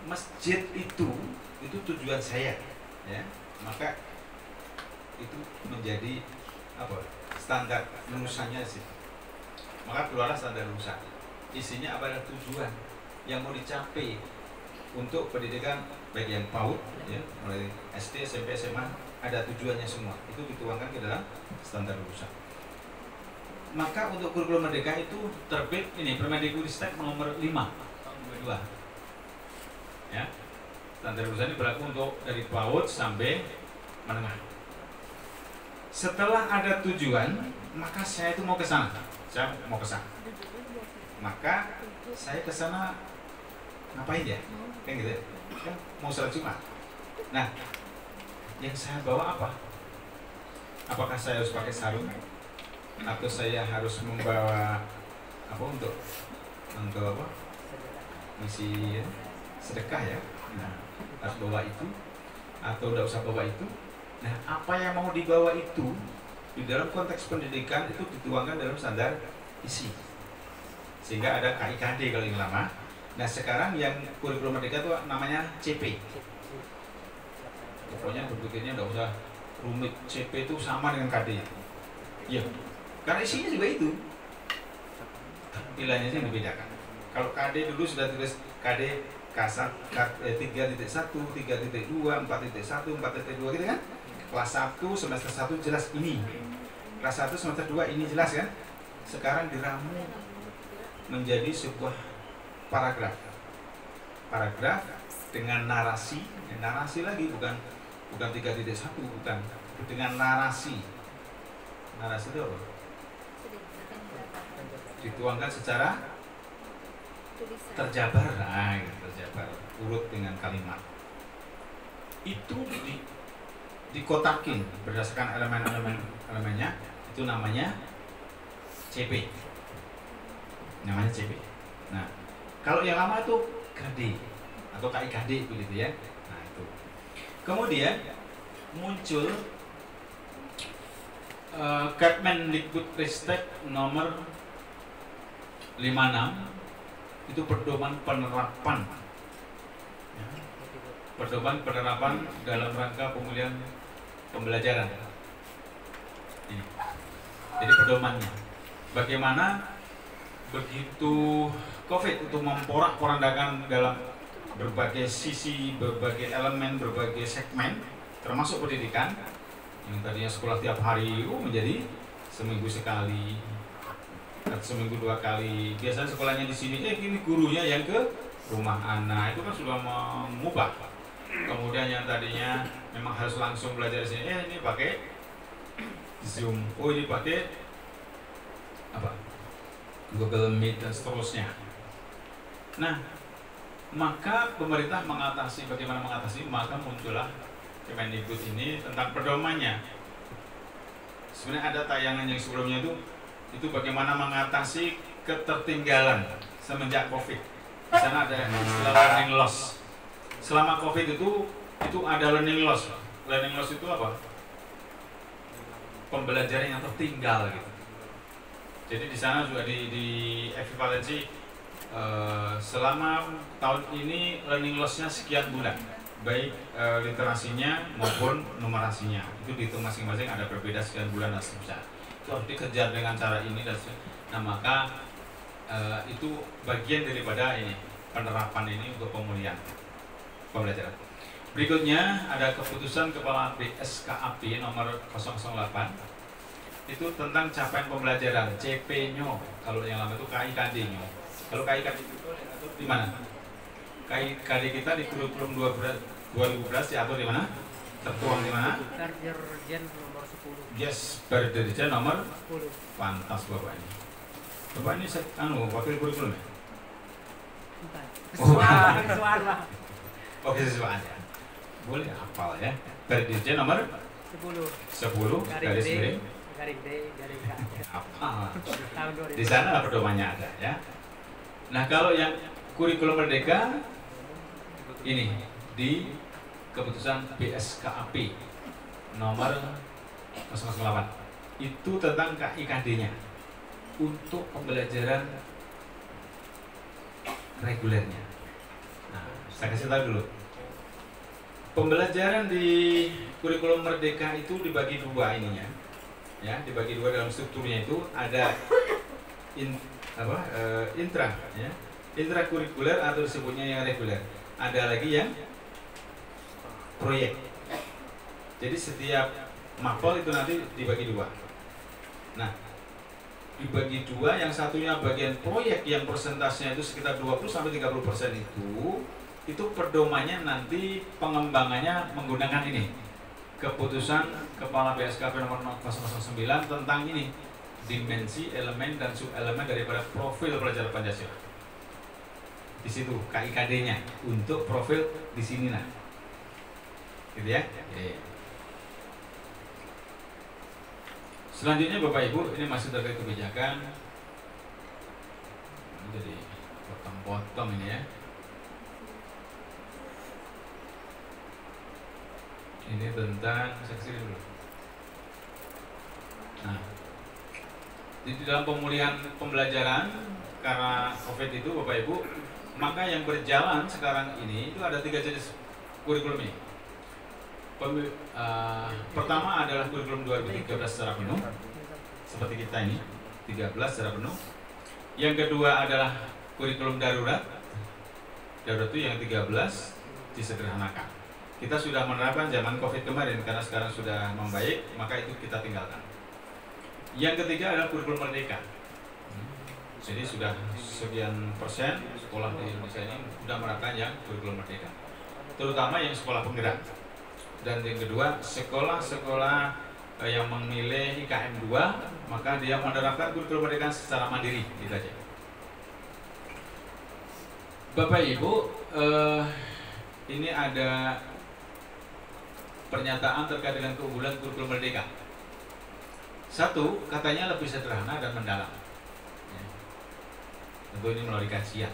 [SPEAKER 2] Masjid itu tujuan saya. Ya, maka itu menjadi apa standar lulusannya sih. Maka keluarlah standar lulusan. Isinya adalah tujuan yang mau dicapai untuk pendidikan baik yang PAUD, ya, mulai SD, SMP, SMA ada tujuannya semua. Itu dituangkan ke dalam standar lulusan. Maka untuk kurikulum merdeka itu terbit ini Permendikbudristek nomor 5 tahun 22. Ya. Standar lulusan ini berlaku untuk dari PAUD sampai menengah. Setelah ada tujuan, maka saya itu mau ke sana. Saya mau ke sana. Maka saya ke sana ngapain ya? Kan gitu. Kan mau sholat Jumat. Nah, yang saya bawa apa? Apakah saya harus pakai sarung? Atau saya harus membawa apa untuk apa? Misi sedekah ya? Nah, harus bawa itu atau tidak usah bawa itu. Nah, apa yang mau dibawa itu di dalam konteks pendidikan itu dituangkan dalam standar isi, sehingga ada KIKD kalau yang lama. Nah, sekarang yang kurikulum merdeka itu namanya CP. Pokoknya berpikirnya tidak usah rumit. CP itu sama dengan KD. Iya, karena isinya juga itu, tampilannya sih dibedakan. Kalau KD dulu sudah tulis KD K1, 3.1, 3.2, 4.1, 4.2 gitu kan. Kelas 1 semester 1 jelas ini. Kelas 1 semester 2 ini jelas kan. sekarang diramu menjadi sebuah paragraf dengan narasi lagi, bukan 3.1, bukan, dengan narasi itu apa? Dituangkan secara terjabar, terjabar urut dengan kalimat itu dikotakin berdasarkan elemennya, itu namanya CP. Nah, kalau yang lama itu KD atau KIKD begitu ya. Nah, itu. Kemudian muncul Kemendikbudristek nomor 56, itu pedoman penerapan. Ya. Pedoman penerapan dalam rangka pemulihan pembelajaran. Ini. Jadi pedomannya. Bagaimana begitu COVID itu memporak-porandakan dalam berbagai sisi, berbagai elemen, berbagai segmen, termasuk pendidikan, yang tadinya sekolah tiap hari menjadi seminggu sekali, seminggu 2 kali. Biasanya sekolahnya di sini, ini gurunya yang ke rumah anak, itu kan sudah mengubah. Kemudian yang tadinya memang harus langsung belajar di sini, ini pakai Zoom, ini pakai apa? Google Meet dan seterusnya. Nah, maka pemerintah bagaimana mengatasi, maka muncullah Kemendikbud ini tentang pedomannya. Sebenarnya ada tayangan yang sebelumnya itu bagaimana mengatasi ketertinggalan semenjak COVID. Di sana ada istilah learning loss. Selama COVID itu ada learning loss. Learning loss itu apa? Pembelajaran yang tertinggal gitu. Jadi di sana juga di equivalensi selama tahun ini learning loss-nya sekian bulan, baik literasinya maupun numerasinya itu dihitung masing-masing ada berbeda sekian bulan dan seterusnya. Itu harus dikejar dengan cara ini dan seterusnya. Nah, maka itu bagian daripada ini penerapan ini untuk pemulihan pembelajaran. Berikutnya ada keputusan Kepala BSKAP nomor 008 itu tentang capaian pembelajaran, CP-nyo. Kalau yang lama itu KIKD-nyo. Kalau KIKD itu diatur di mana? KIKD kita di kurikulum 2011 diatur di mana? Tertuang di mana?
[SPEAKER 6] Berdirjen nomor 10.
[SPEAKER 2] Yes, berdirjen nomor
[SPEAKER 6] 10.
[SPEAKER 2] Pantas Bapak ini. Bapak ini wakil kurikulum ya?
[SPEAKER 6] Bukan.
[SPEAKER 2] Suara. Oke, siswaan ya. Boleh hafal ya. Berdirjen nomor 10 garis miring
[SPEAKER 6] garing D, garing K.
[SPEAKER 2] Apa?
[SPEAKER 6] Tahun 2000.
[SPEAKER 2] Di sana pedomannya ada ya. Nah, kalau yang kurikulum merdeka ini di keputusan BSKAP nomor 008 itu tentang KIKD-nya untuk pembelajaran regulernya. Nah, saya kasih tahu dulu. Pembelajaran di kurikulum merdeka itu dibagi 2 ininya. Ya, dibagi 2 dalam strukturnya itu ada intra ya. Intrakurikuler atau disebutnya yang reguler. Ada lagi yang proyek. Jadi setiap mapel itu nanti dibagi 2. Nah, dibagi 2, yang satunya bagian proyek yang persentasenya itu sekitar 20-30% itu pedomannya nanti pengembangannya menggunakan ini. Keputusan Kepala BSKP nomor 009 tentang ini, dimensi, elemen dan subelemen daripada profil pelajar Pancasila. Di situ KIKD-nya untuk profil di sini nah. Gitu ya. Selanjutnya Bapak Ibu, ini masih terkait kebijakan. Jadi potong-potong ini ya. Ini tentang seksi dulu. Nah, di dalam pemulihan pembelajaran karena COVID itu Bapak Ibu, maka yang berjalan sekarang ini itu ada 3 jenis kurikulum ini. Pertama adalah kurikulum 2013 secara penuh, seperti kita ini 13 secara penuh. Yang kedua adalah kurikulum darurat. Darurat itu yang 13 disederhanakan. Kita sudah menerapkan zaman COVID kemarin karena sekarang sudah membaik, maka itu kita tinggalkan. Yang ketiga adalah kurikulum merdeka. Jadi sudah sekian persen sekolah di Indonesia ini sudah menerapkan yang kurikulum merdeka, terutama yang sekolah penggerak. Dan yang kedua, sekolah-sekolah yang memilih IKM 2, maka dia menerapkan kurikulum merdeka secara mandiri, gitu aja. Bapak Ibu, ini ada pernyataan terkait dengan keunggulan kurikulum merdeka. Satu, katanya lebih sederhana dan mendalam. Ya. Tentu ini melalui kajian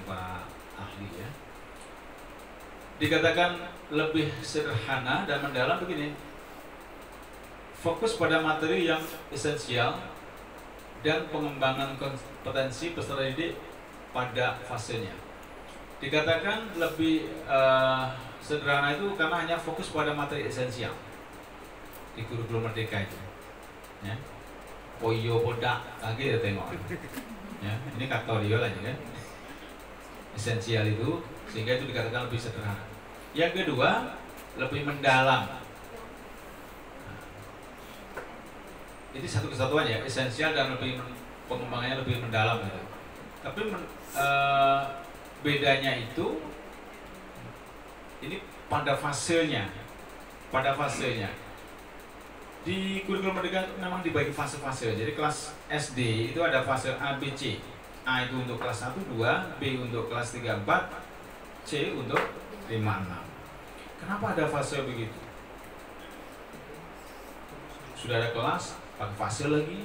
[SPEAKER 2] para ahli ya. Dikatakan lebih sederhana dan mendalam begini. Fokus pada materi yang esensial dan pengembangan kompetensi peserta didik pada fasenya. Dikatakan lebih sederhana itu karena hanya fokus pada materi esensial di kurikulum merdeka itu. Ya. Poyo podak lagi ya tengok. Ya, ini faktorial aja kan. Esensial itu sehingga itu dikatakan lebih sederhana. Yang kedua, lebih mendalam. Ini satu kesatuan ya, esensial dan lebih pengembangannya lebih mendalam gitu. Tapi bedanya itu ini pada fasenya. Di kurikulum merdeka memang dibagi fase-fase. Jadi kelas SD itu ada fase A, B, C. A itu untuk kelas 1, 2, B untuk kelas 3, 4, C untuk 5, 6. Kenapa ada fase begitu? Sudah ada kelas, pakai fase lagi.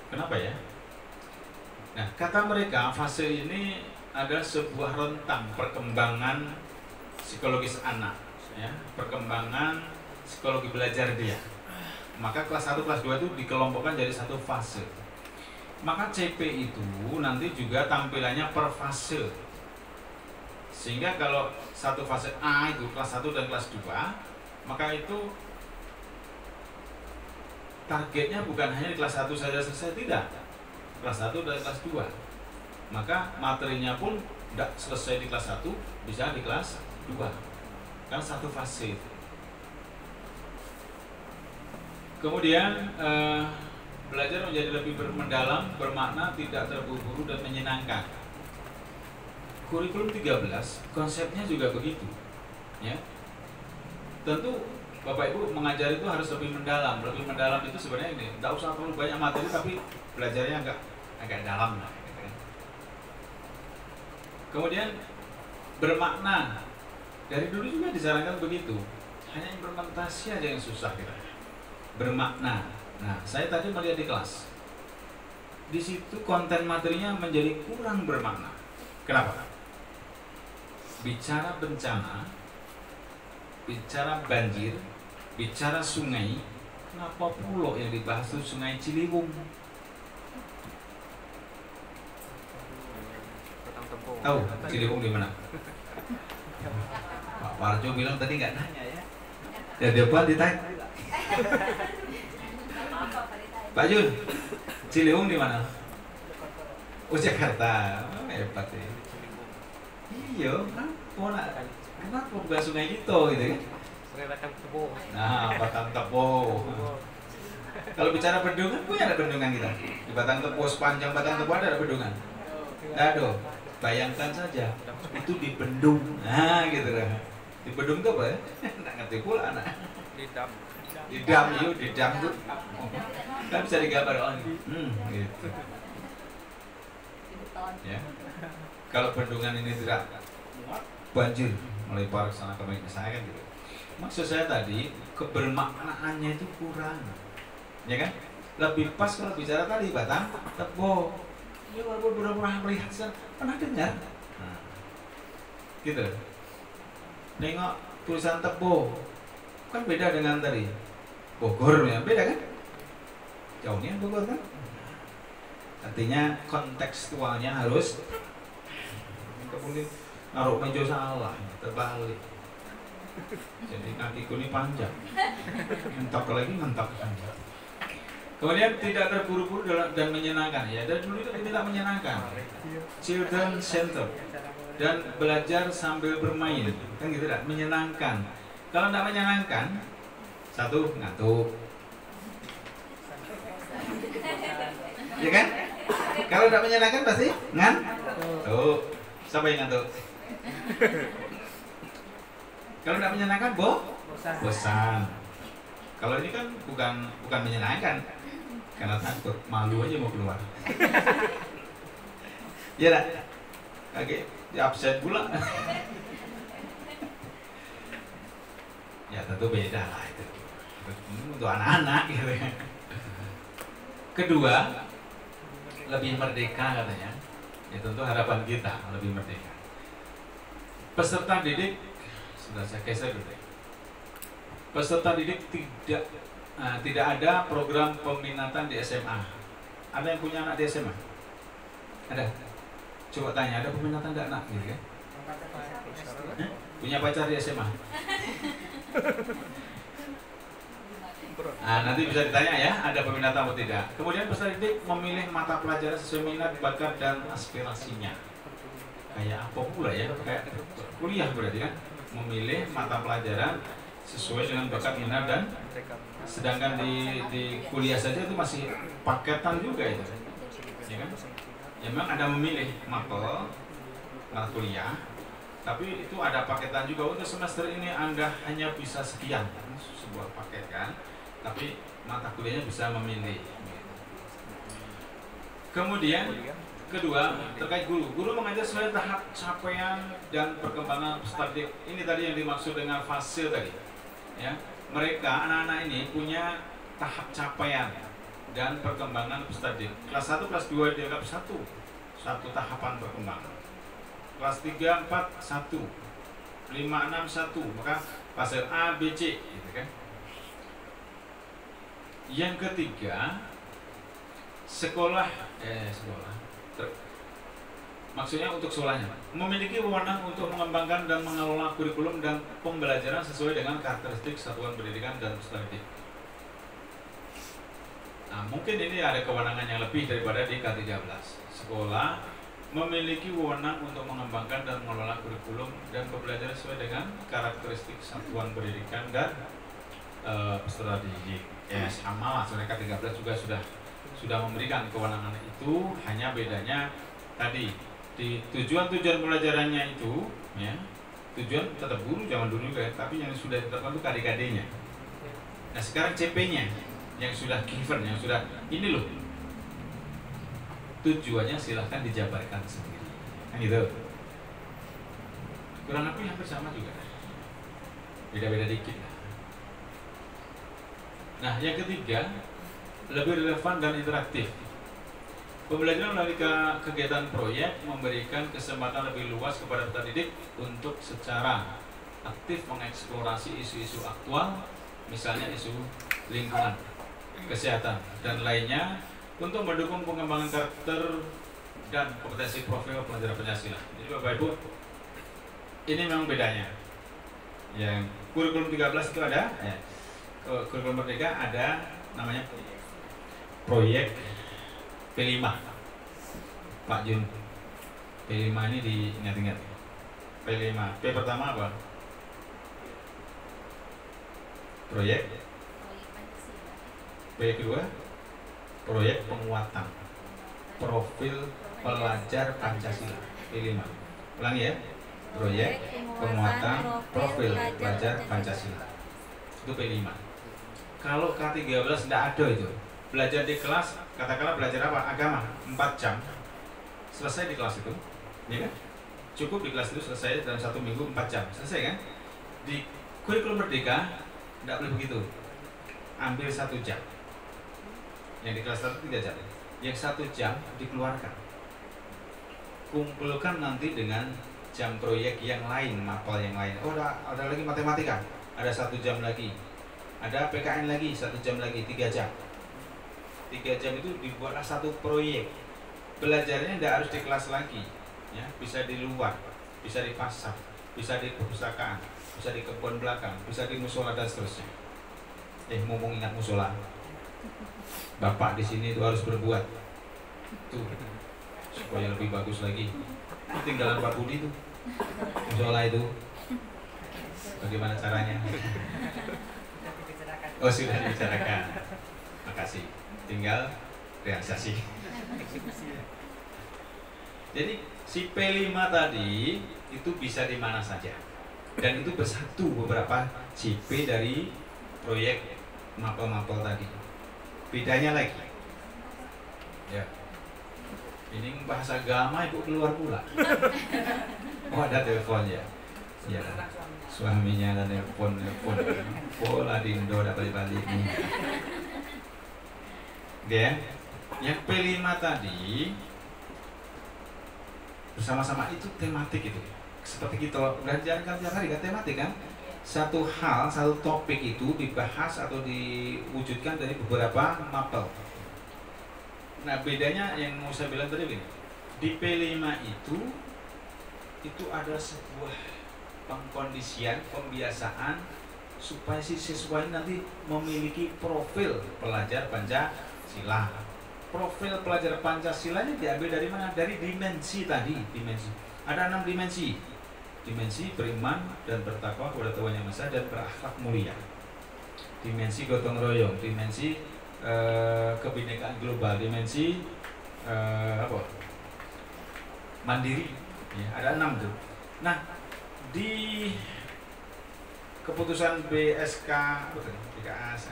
[SPEAKER 2] Kenapa ya? Nah, kata mereka fase ini adalah sebuah rentang perkembangan psikologis anak, ya, perkembangan psikologi belajar dia. Maka kelas 1, kelas 2 itu dikelompokkan jadi satu fase. Maka CP itu nanti juga tampilannya per fase. Sehingga kalau satu fase A itu kelas 1 dan kelas 2, maka itu targetnya bukan hanya di kelas 1 saja selesai, tidak. Kelas 1 dan kelas 2. Maka materinya pun tidak selesai di kelas 1, bisa di kelas 2. Kan satu fase itu. Kemudian belajar menjadi lebih mendalam, bermakna, tidak terburu-buru dan menyenangkan. Kurikulum 13 konsepnya juga begitu, ya. Tentu Bapak Ibu mengajar itu harus lebih mendalam. Lebih mendalam itu sebenarnya ini, tidak usah terlalu banyak materi tapi belajarnya agak dalam lah. Gitu kan. Kemudian bermakna, dari dulu juga disarankan begitu. Hanya implementasi aja yang susah kita. Bermakna. Nah, saya tadi melihat di kelas. Di situ konten materinya menjadi kurang bermakna. Kenapa? Bicara bencana, bicara banjir, bicara sungai. Kenapa pulau yang dibahas itu Sungai Ciliwung? Tahu Ciliwung di mana? Pak Warjo bilang tadi nggak nanya ya. Ya depan ditanya. Pak Jun, Ciliwung di mana? Oh, Jakarta. Oh, hebat ya. Iya, kenapa bukan sungai gitu gitu kan?
[SPEAKER 4] Sungai Batang Tebo.
[SPEAKER 2] Nah, Batang Tebo. Kalau bicara bendungan, punya ada bendungan kita. Di Batang Tebo, sepanjang Batang Tebo ada bendungan. Aduh, bayangkan saja itu di bendung. Nah, gitu kan. Di bendung itu apa ya? Nggak ngerti pula anak. Di dam tuh kan bisa digambar gitu. Ya. Kalau bendungan ini tidak banjir melebar ke sana kemari ke saya kan gitu. Maksud saya tadi kebermaknaannya itu kurang, ya kan? Lebih pas kalau bicara tadi Batang Tebo. Ini walaupun pernah melihat, pernah dengar, gitu. Nengok tulisan Tebo, kan beda dengan tadi Bogor ya, beda kan? Jauhnya Bogor kan? Artinya kontekstualnya harus. Kemudian naruh meja salah, terbalik. Jadi kakiku ini panjang. Mentok lagi mentok. Kemudian tidak terburu-buru dan menyenangkan ya. Dan dulu itu tidak menyenangkan. Children center dan belajar sambil bermain, kan gitu tidak menyenangkan. Kalau tidak menyenangkan, satu ngantuk, ya kan? Kalau tidak menyenangkan pasti ngantuk. Siapa yang ngantuk? Kalau tidak menyenangkan, bosan. Kalau ini kan bukan menyenangkan, karena takut, malu aja mau keluar. Ya dah, oke, di absen pula. Ya tentu beda lah itu. Untuk anak-anak gitu ya. Kedua, lebih merdeka katanya. Ya tentu harapan kita lebih merdeka. Peserta didik sudah saya geser dulu. Peserta didik tidak ada program peminatan di SMA. Ada yang punya anak di SMA? Ada? Coba tanya, ada peminatan nggak anak gitu kan? Punya pacar di SMA? Nah, nanti bisa ditanya ya, ada peminatan atau tidak. Kemudian peserta didik memilih mata pelajaran sesuai minat, bakat, dan aspirasinya. Kayak apa pula ya? Kayak kuliah berarti kan? Memilih mata pelajaran sesuai dengan bakat, minat, dan sedangkan di kuliah saja itu masih paketan juga itu, ya kan? Ya memang ada memilih mata kuliah, tapi itu ada paketan juga. Untuk semester ini Anda hanya bisa sekian, sebuah paket kan, tapi mata kuliahnya bisa memilih. Kemudian kedua, terkait guru mengajar sesuai tahap capaian dan perkembangan peserta didik. Ini tadi yang dimaksud dengan fase tadi. Ya, mereka anak-anak ini punya tahap capaian dan perkembangan peserta didik. Kelas 1, kelas 2 dianggap satu tahapan perkembangan. Kelas 3, 4, 1, 5, 6, 1. Maka fase A, B, C, gitu kan. Yang ketiga, maksudnya untuk sekolahnya memiliki wewenang untuk mengembangkan dan mengelola kurikulum dan pembelajaran sesuai dengan karakteristik satuan pendidikan dan peserta didik. Nah, mungkin ini ada kewenangan yang lebih daripada di K13. Sekolah memiliki wewenang untuk mengembangkan dan mengelola kurikulum dan pembelajaran sesuai dengan karakteristik satuan pendidikan dan peserta didik. Ya sama lah, sebenarnya K13 juga sudah memberikan kewenangan itu, hanya bedanya tadi di tujuan-tujuan pelajarannya itu, ya tujuan tetap guru zaman dulu kan, tapi yang sudah ditetapkan itu KD-KD-nya. Nah sekarang CP-nya yang sudah given, yang sudah ini loh tujuannya, silahkan dijabarkan sendiri, kan gitu. Kurang lebih hampir sama juga, beda-beda dikit lah. Nah yang ketiga, lebih relevan dan interaktif. Pembelajaran melalui kegiatan proyek memberikan kesempatan lebih luas kepada peserta didik untuk secara aktif mengeksplorasi isu-isu aktual, misalnya isu lingkungan, kesehatan, dan lainnya, untuk mendukung pengembangan karakter dan kompetensi profil pelajar Pancasila. Jadi Bapak Ibu, ini memang bedanya. Yang kurikulum 13 itu ada, ya. Kurikulum Merdeka ada namanya proyek P5, Pak Jun. P5 ini diingat-ingat. P5. P pertama apa? Proyek. P kedua, proyek penguatan profil pelajar Pancasila. P5. Ulangi ya. Proyek penguatan profil pelajar Pancasila. Itu P5. Kalau K13 tidak ada itu. Belajar di kelas, katakanlah belajar apa? Agama, 4 jam. Selesai di kelas itu, ya kan? Cukup di kelas itu selesai dalam 1 minggu 4 jam. Selesai kan? Di kurikulum Merdeka tidak boleh begitu. Ambil 1 jam. Yang di kelas 1 3 jam. Yang 1 jam dikeluarkan. Kumpulkan nanti dengan jam proyek yang lain, mapel yang lain. Oh, ada lagi matematika. Ada 1 jam lagi. Ada PKN lagi 1 jam lagi, 3 jam. 3 jam itu dibuatlah satu proyek. Belajarnya tidak harus di kelas lagi, ya, bisa di luar, bisa di pasar, bisa di perpustakaan, bisa di kebun belakang, bisa di musola dan seterusnya. Ngomong ingat musola, Bapak di sini itu harus berbuat tuh supaya lebih bagus lagi. Itu tinggalan Pak Budi tuh, musola itu. Bagaimana caranya? Oh sudah dibicarakan. Makasih. Tinggal realisasi. Jadi si P5 tadi itu bisa di mana saja, dan itu bersatu beberapa CP dari proyek mapel-mapel tadi. Bedanya lagi, ya, ini bahasa agama ibu keluar pula. Oh ada telepon ya, ya, suaminya ada telepon, pola dindo dapat balik nih. Ya, yang P5 tadi bersama-sama itu tematik itu. Seperti kita belajar kan tiap hari kan tematik kan. Satu hal, satu topik itu dibahas atau diwujudkan dari beberapa mapel. Nah bedanya yang mau saya bilang tadi begini, di P5 itu ada sebuah pengkondisian, pembiasaan supaya si siswa ini nanti memiliki profil pelajar Pancasila. Profil pelajar Pancasilanya diambil dari mana? Dari dimensi tadi, dimensi. Ada 6 dimensi. Dimensi beriman dan bertakwa kepada Tuhan Yang Maha Esa dan berakhlak mulia. Dimensi gotong royong, dimensi kebinekaan global, dimensi mandiri. Ya, ada 6 tuh. Nah, di keputusan BSK BKAS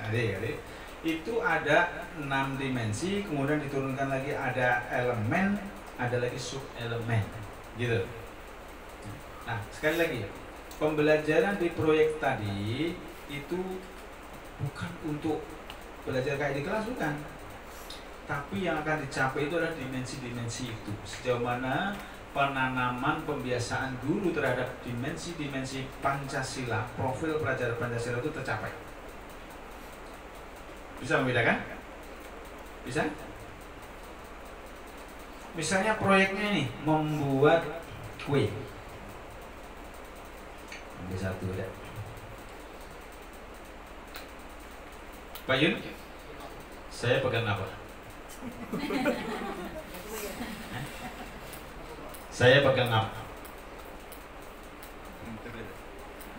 [SPEAKER 2] itu ada 6 dimensi, kemudian diturunkan lagi ada elemen, ada lagi sub elemen, gitu. Nah, sekali lagi, pembelajaran di proyek tadi itu bukan untuk belajar kayak di kelas, bukan. Tapi yang akan dicapai itu adalah dimensi-dimensi itu. Sejauh mana penanaman pembiasaan guru terhadap dimensi-dimensi Pancasila, profil pelajar Pancasila itu tercapai. Bisa membedakan? Bisa? Misalnya proyeknya nih membuat kue. Ambil satu ya. Pak Yun, saya pegang apa? Saya pegang apa?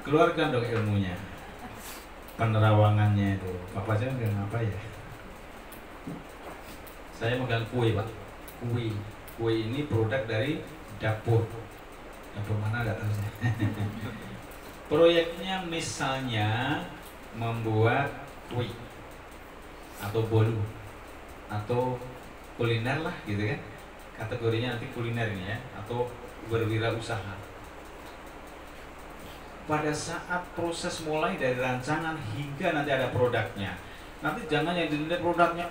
[SPEAKER 2] Keluarkan dong ilmunya, penerawangannya itu. Bapak saya pegang apa ya? Saya pegang kue, Pak. Kue. Kue ini produk dari dapur. Dapur mana nggak tahu saya. Proyeknya misalnya membuat kue atau bolu atau kuliner lah gitu kan. Kategorinya nanti kuliner ini ya, atau berwirausaha. Pada saat proses mulai dari rancangan hingga nanti ada produknya, nanti jangan yang dinilai produknya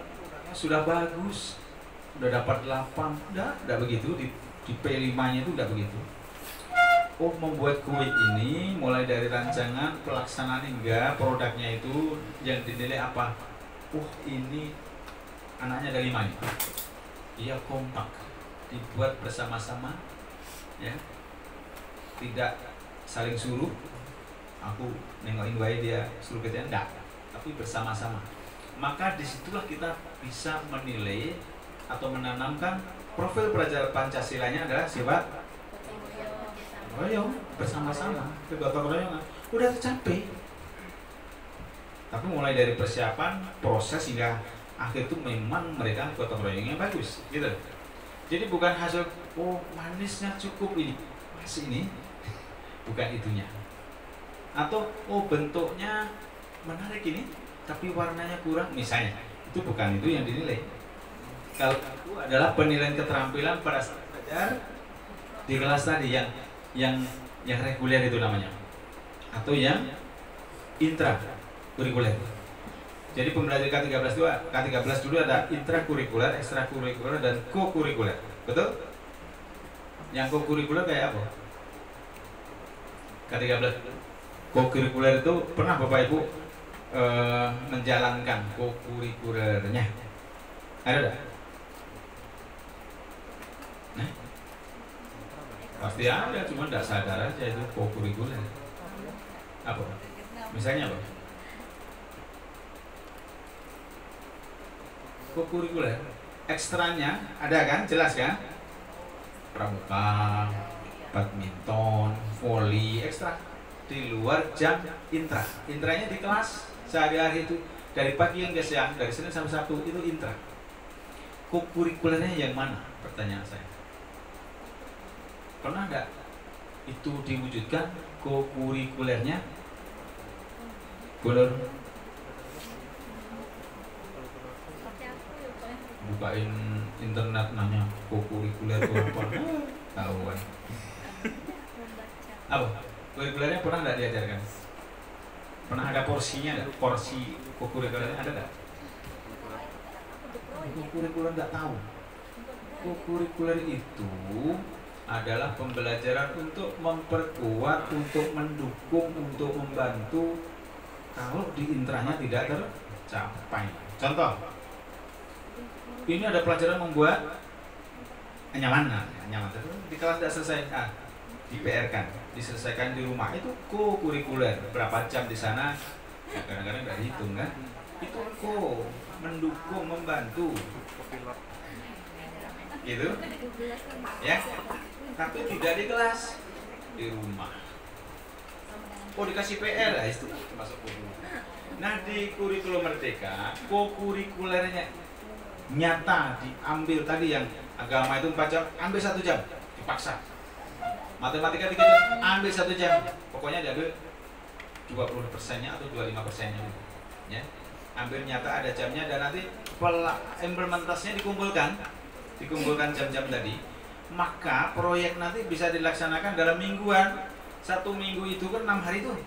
[SPEAKER 2] sudah bagus, udah dapat 8, udah begitu. Di P5-nya itu udah begitu. Oh, membuat kue ini mulai dari rancangan, pelaksanaan hingga produknya itu yang dinilai apa? Ini anaknya dari mana? Iya, kompak, dibuat bersama-sama, ya, tidak saling suruh. Aku nengokin bayi dia suruh kerjaan, enggak, tapi bersama-sama. Maka disitulah kita bisa menilai atau menanamkan profil pelajar Pancasilanya adalah sifat royong, bersama-sama, kegotong royongan udah tercapai. Tapi mulai dari persiapan, proses hingga akhir itu memang mereka gotong royongnya bagus, gitu. Jadi bukan hasil manisnya cukup ini, masih ini, bukan itunya. Atau bentuknya menarik ini, tapi warnanya kurang, misalnya, itu bukan itu yang dinilai. Kalau itu adalah penilaian keterampilan pada saat belajar di kelas tadi yang reguler itu namanya, atau yang intra kurikuler. Jadi pembelajaran K13 dulu ada intrakurikuler, ekstrakurikuler, dan kokurikuler, betul? Yang kokurikuler kayak apa? K13 kokurikuler itu pernah Bapak Ibu menjalankan kokurikulernya? Ada enggak? Nah, pasti ada, cuma tidak sadar aja itu kokurikuler. Apa? Misalnya apa? Kokurikuler, ekstranya ada kan? Jelas kan? Pramuka, badminton, voli, ekstra di luar jam intra. Intranya di kelas sehari-hari itu dari pagi hingga siang, dari Senin sampai Sabtu itu intra. Kokurikulernya yang mana? Pertanyaan saya. Pernah nggak itu diwujudkan kokurikulernya? Boleh bukain internet nanya kokurikuler itu apa? Tahu kan? Apa? Kokurikulernya pernah nggak diajarkan? Pernah ada porsinya nggak? Porsi kokurikulernya ada nggak? Kokurikuler nggak tahu. Kokurikuler itu adalah pembelajaran untuk memperkuat, untuk mendukung, untuk membantu kalau di intranya tidak tercapai. Contoh, ini ada pelajaran membuat nyaman di kelas tidak selesai, di PR kan, diselesaikan di rumah, itu kokurikuler. Berapa jam di sana? Ya, kadang-kadang nggak dihitung kan? Itu mendukung, membantu, gitu, ya. Tapi tidak di kelas, di rumah. Oh, dikasih PR, itu termasuk kokurikuler. Nah, di kurikulum Merdeka, kokurikulernya nyata diambil tadi yang agama itu 4 jam, ambil 1 jam, dipaksa. Matematika 3 jam, ambil 1 jam. Pokoknya diambil 20%-nya atau 25%-nya gitu. Ya. Ambil nyata ada jamnya dan nanti implementasinya dikumpulkan jam-jam tadi. Maka proyek nanti bisa dilaksanakan dalam mingguan. 1 minggu itu kan 6 hari tuh.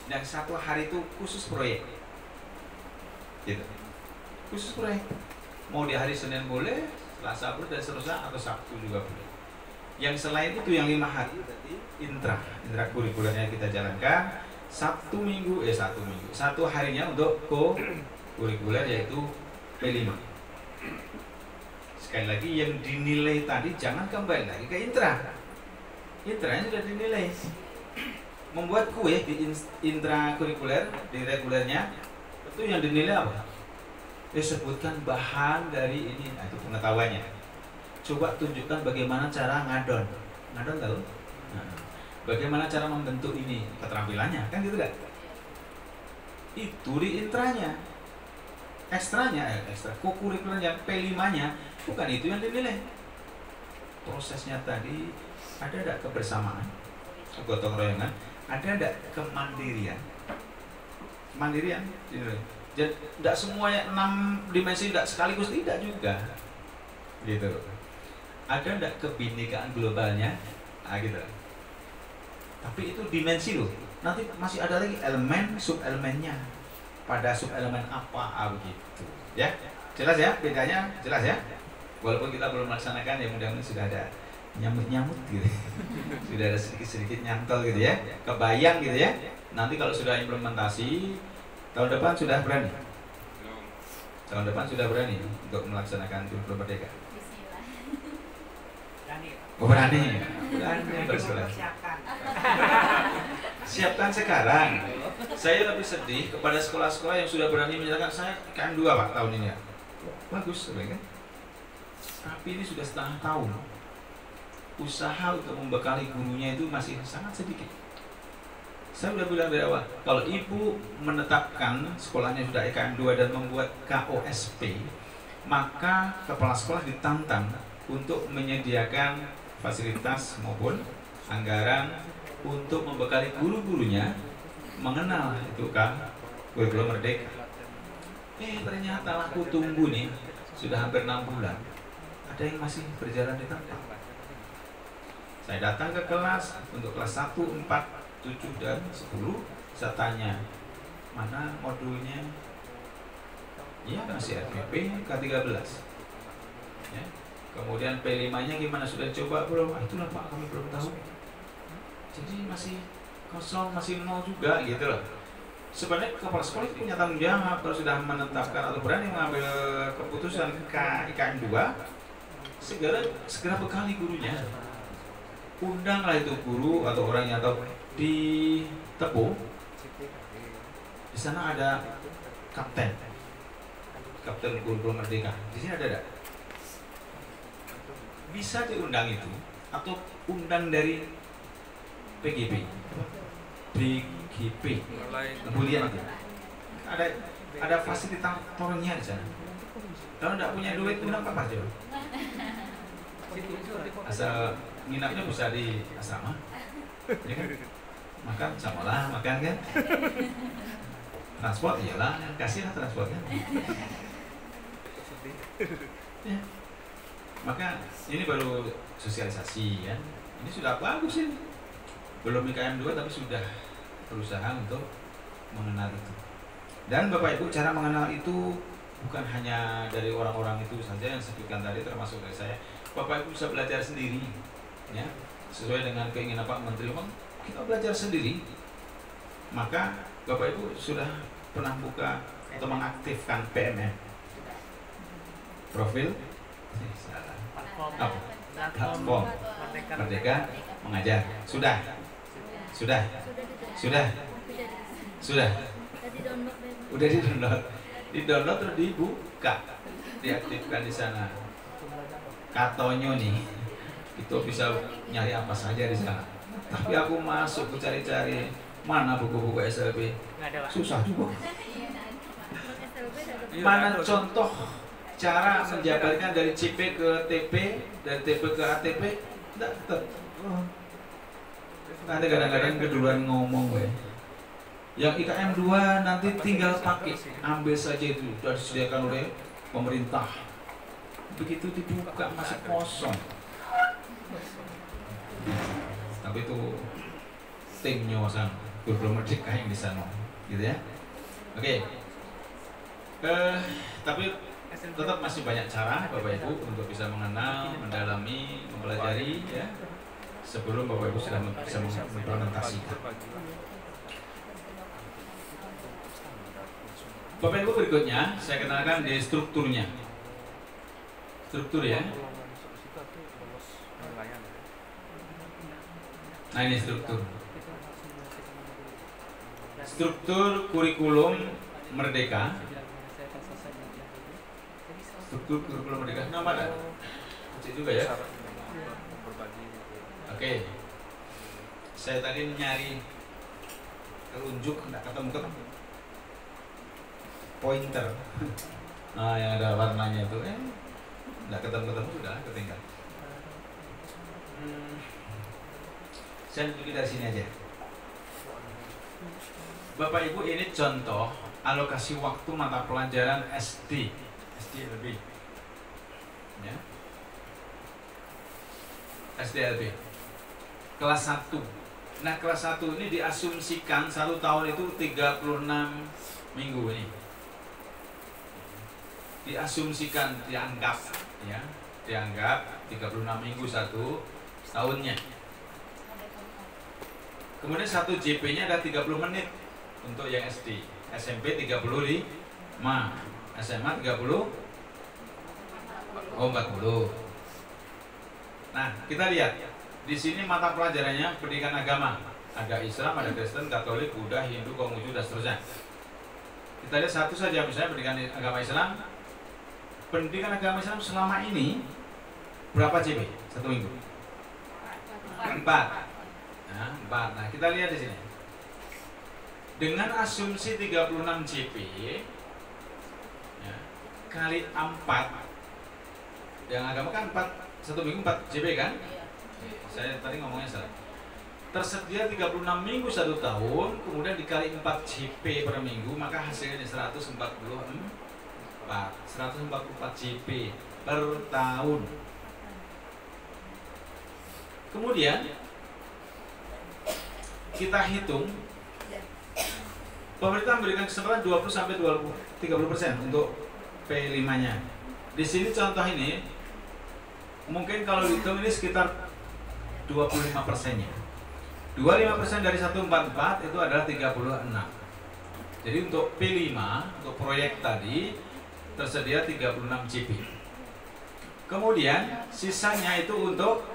[SPEAKER 2] Dan 1 hari itu khusus proyek. Gitu. Khusus proyek. Mau di hari Senin boleh, Selasa boleh, dan seterusnya, atau Sabtu juga boleh. Yang selain itu yang 5 hari intra kurikulernya kita jalankan. 1 minggu. 1 harinya untuk kurikuler yaitu P5. Sekali lagi yang dinilai tadi jangan kembali lagi ke intra. Intranya sudah dinilai. Membuat kue di intra kurikuler, di regulernya, itu yang dinilai apa? Disebutkan bahan dari ini, nah, itu pengetahuannya. Coba tunjukkan bagaimana cara ngadon tahu? Nah, bagaimana cara membentuk ini, keterampilannya, kan gitu kan? Itu di intranya. Ekstra kokurikulernya, P5-nya, bukan itu yang dinilai. Prosesnya tadi, ada tidak kebersamaan, gotong royongan, ada tidak kemandirian? Mandirian dinilai. Jadi tidak semuanya 6 dimensi tidak sekaligus, tidak juga. Gitu. Ada tidak kebinekaan globalnya? Nah, gitu. Tapi itu dimensi loh. Nanti masih ada lagi elemen, sub-elemennya. Pada sub-elemen apa begitu. Ya, jelas ya bedanya, jelas ya. Walaupun kita belum melaksanakan, ya mudah-mudahan sudah ada nyamut-nyamut gitu. Sudah ada sedikit-sedikit nyantol gitu ya. Kebayang gitu ya. Nanti kalau sudah implementasi, tahun depan sudah berani. Tahun depan sudah berani untuk melaksanakan kurikulum Merdeka. Oh, berani bersekolah. Siapkan sekarang. Saya lebih sedih kepada sekolah-sekolah yang sudah berani menyatakan saya kan 2 Pak tahun ini ya. Bagus, kan? Tapi ini sudah setengah tahun. Usaha untuk membekali gurunya itu masih sangat sedikit. Saya sudah bilang dari awal, kalau ibu menetapkan sekolahnya sudah IKN 2 dan membuat KOSP, maka kepala sekolah ditantang untuk menyediakan fasilitas maupun anggaran untuk membekali guru-gurunya mengenal itu kan kurikulum Merdeka. Ternyata aku tunggu nih sudah hampir 6 bulan, ada yang masih berjalan di tempat. Saya datang ke kelas untuk kelas 1, 4, 7 dan 10. Saya tanya mana modulnya? Ya masih RPP K13 ya. Kemudian P5-nya gimana, sudah coba belum? Itulah Pak, kami belum tahu. Jadi masih kosong, masih nol juga gitu loh. Sebenarnya kepala sekolah itu punya tanggung jawab kalau sudah menetapkan atau berani mengambil keputusan IKN 2, segera bekali gurunya. Undanglah itu guru atau orang yang tahu di Tepung. Di sana ada kapten kurikulum Merdeka. Di sini ada enggak? Bisa diundang itu atau undang dari PGP, kemudian itu ada fasilitatornya di sana. Kalau nggak punya duit undang apa coba? Asal nginapnya bisa di asrama, ya kan? Makan samalah makan kan? Transport iyalah, kasihlah transport kan? Ya. Maka ini baru sosialisasi ya. Ini sudah bagus ini. Belum IKM 2 tapi sudah berusaha untuk mengenal itu. Dan Bapak Ibu, cara mengenal itu bukan hanya dari orang-orang itu saja yang sebutkan tadi, termasuk dari saya. Bapak Ibu bisa belajar sendiri ya, sesuai dengan keinginan Pak Menteri. Kita belajar sendiri. Maka Bapak Ibu sudah pernah buka atau mengaktifkan PMM, profil platform Merdeka Mengajar. Sudah udah di-download terus dibuka, diaktifkan di sana. Katonyo nih, itu bisa nyari apa saja di sana. Tapi aku masuk cari-cari mana buku-buku SLB, susah juga. Mana contoh cara menjabarkan dari CP ke TP, dari TP ke ATP? Tidak tetap. Nanti kadang-kadang keduluan ngomong gue. Yang IKM 2 nanti tinggal pakai, ambil saja itu, sudah disediakan oleh pemerintah. Begitu dibuka masih kosong. Tapi itu timnya sang kurikulum Merdeka yang di sana, gitu ya. Oke. Tapi tetap masih banyak cara Bapak Ibu untuk bisa mengenal, mendalami, mempelajari ya, sebelum Bapak Ibu sudah bisa mengimplementasikan. Bapak Ibu, berikutnya saya kenalkan di strukturnya. Struktur ya. Nah, ini struktur. Struktur kurikulum Merdeka. Struktur kurikulum Merdeka. Nama ada? Kecil juga ya. Oke. Saya tadi nyari telunjuk, enggak ketemu. Pointer. Nah, yang ada warnanya itu enggak ketemu sudah ketinggalan. Saya tunjukin dari sini aja. Bapak Ibu, ini contoh alokasi waktu mata pelajaran SD lebih. Ya. SDLB. Kelas 1. Nah, kelas 1 ini diasumsikan 1 tahun itu 36 minggu ini. Diasumsikan, dianggap 36 minggu 1 tahunnya. Kemudian 1 JP-nya ada 30 menit untuk yang SD, SMP 35, SMA 40, 40. Nah, kita lihat di sini mata pelajarannya pendidikan agama. Ada Islam, ada Kristen, Katolik, Buddha, Hindu, Konghucu, dan seterusnya. Kita lihat satu saja, misalnya pendidikan agama Islam. Pendidikan agama Islam selama ini berapa JP? 1 minggu? 4. Nah, kita lihat di sini. Dengan asumsi 36 JP ya, kali 4. Yang agama kan 1 minggu 4 JP kan? Saya tadi ngomongnya salah. Tersedia 36 minggu 1 tahun, kemudian dikali 4 JP per minggu, maka hasilnya 144 JP per tahun. Kemudian kita hitung, pemerintah memberikan kesempatan 20-30% untuk P5-nya. Di sini contoh ini, mungkin kalau dihitung ini sekitar 25%-nya. 25% dari 144 itu adalah 36. Jadi untuk P5, untuk proyek tadi tersedia 36 JP. Kemudian sisanya itu untuk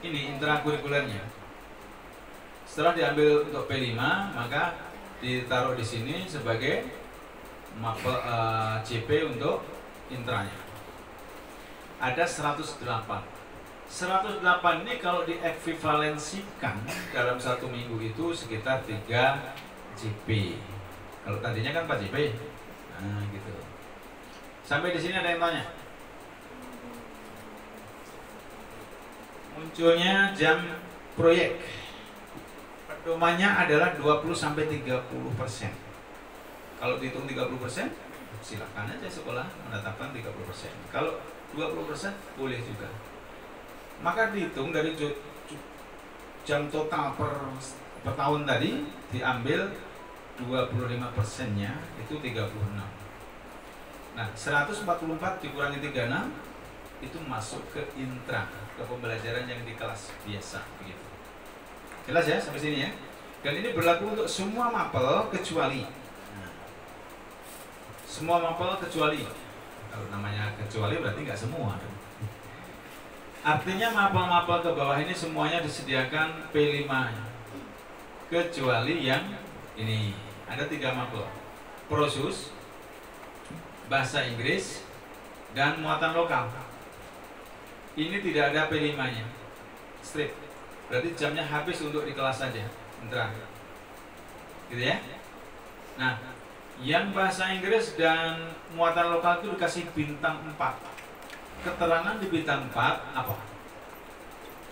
[SPEAKER 2] ini intrakurikulernya. Setelah diambil untuk P5, maka ditaruh di sini sebagai JP untuk intranya. Ada 108. 108 ini kalau diekvivalensikan dalam 1 minggu itu sekitar 3 JP. Kalau tadinya kan 4 JP. Nah, gitu. Sampai di sini ada yang tanya? Munculnya jam proyek. Pedomannya adalah 20-30%. Kalau dihitung 30%, silakan aja sekolah menetapkan 30%. Kalau 20% boleh juga. Maka dihitung dari jam total per tahun tadi diambil 25%-nya itu 36. Nah, 144 dikurangi 36 itu masuk ke intra, ke pembelajaran yang di kelas biasa begitu. Jelas ya sampai sini ya? Dan ini berlaku untuk semua mapel kecuali semua mapel kecuali, kalau namanya kecuali berarti nggak semua. Artinya mapel-mapel ke bawah ini semuanya disediakan P5 kecuali yang ini ada 3 mapel: Prosus, bahasa Inggris, dan muatan lokal. Ini tidak ada P5-nya, strip. Berarti jamnya habis untuk di kelas saja, intra. Gitu ya. Nah, yang bahasa Inggris dan muatan lokal itu dikasih bintang 4. Keterangan di bintang 4 apa?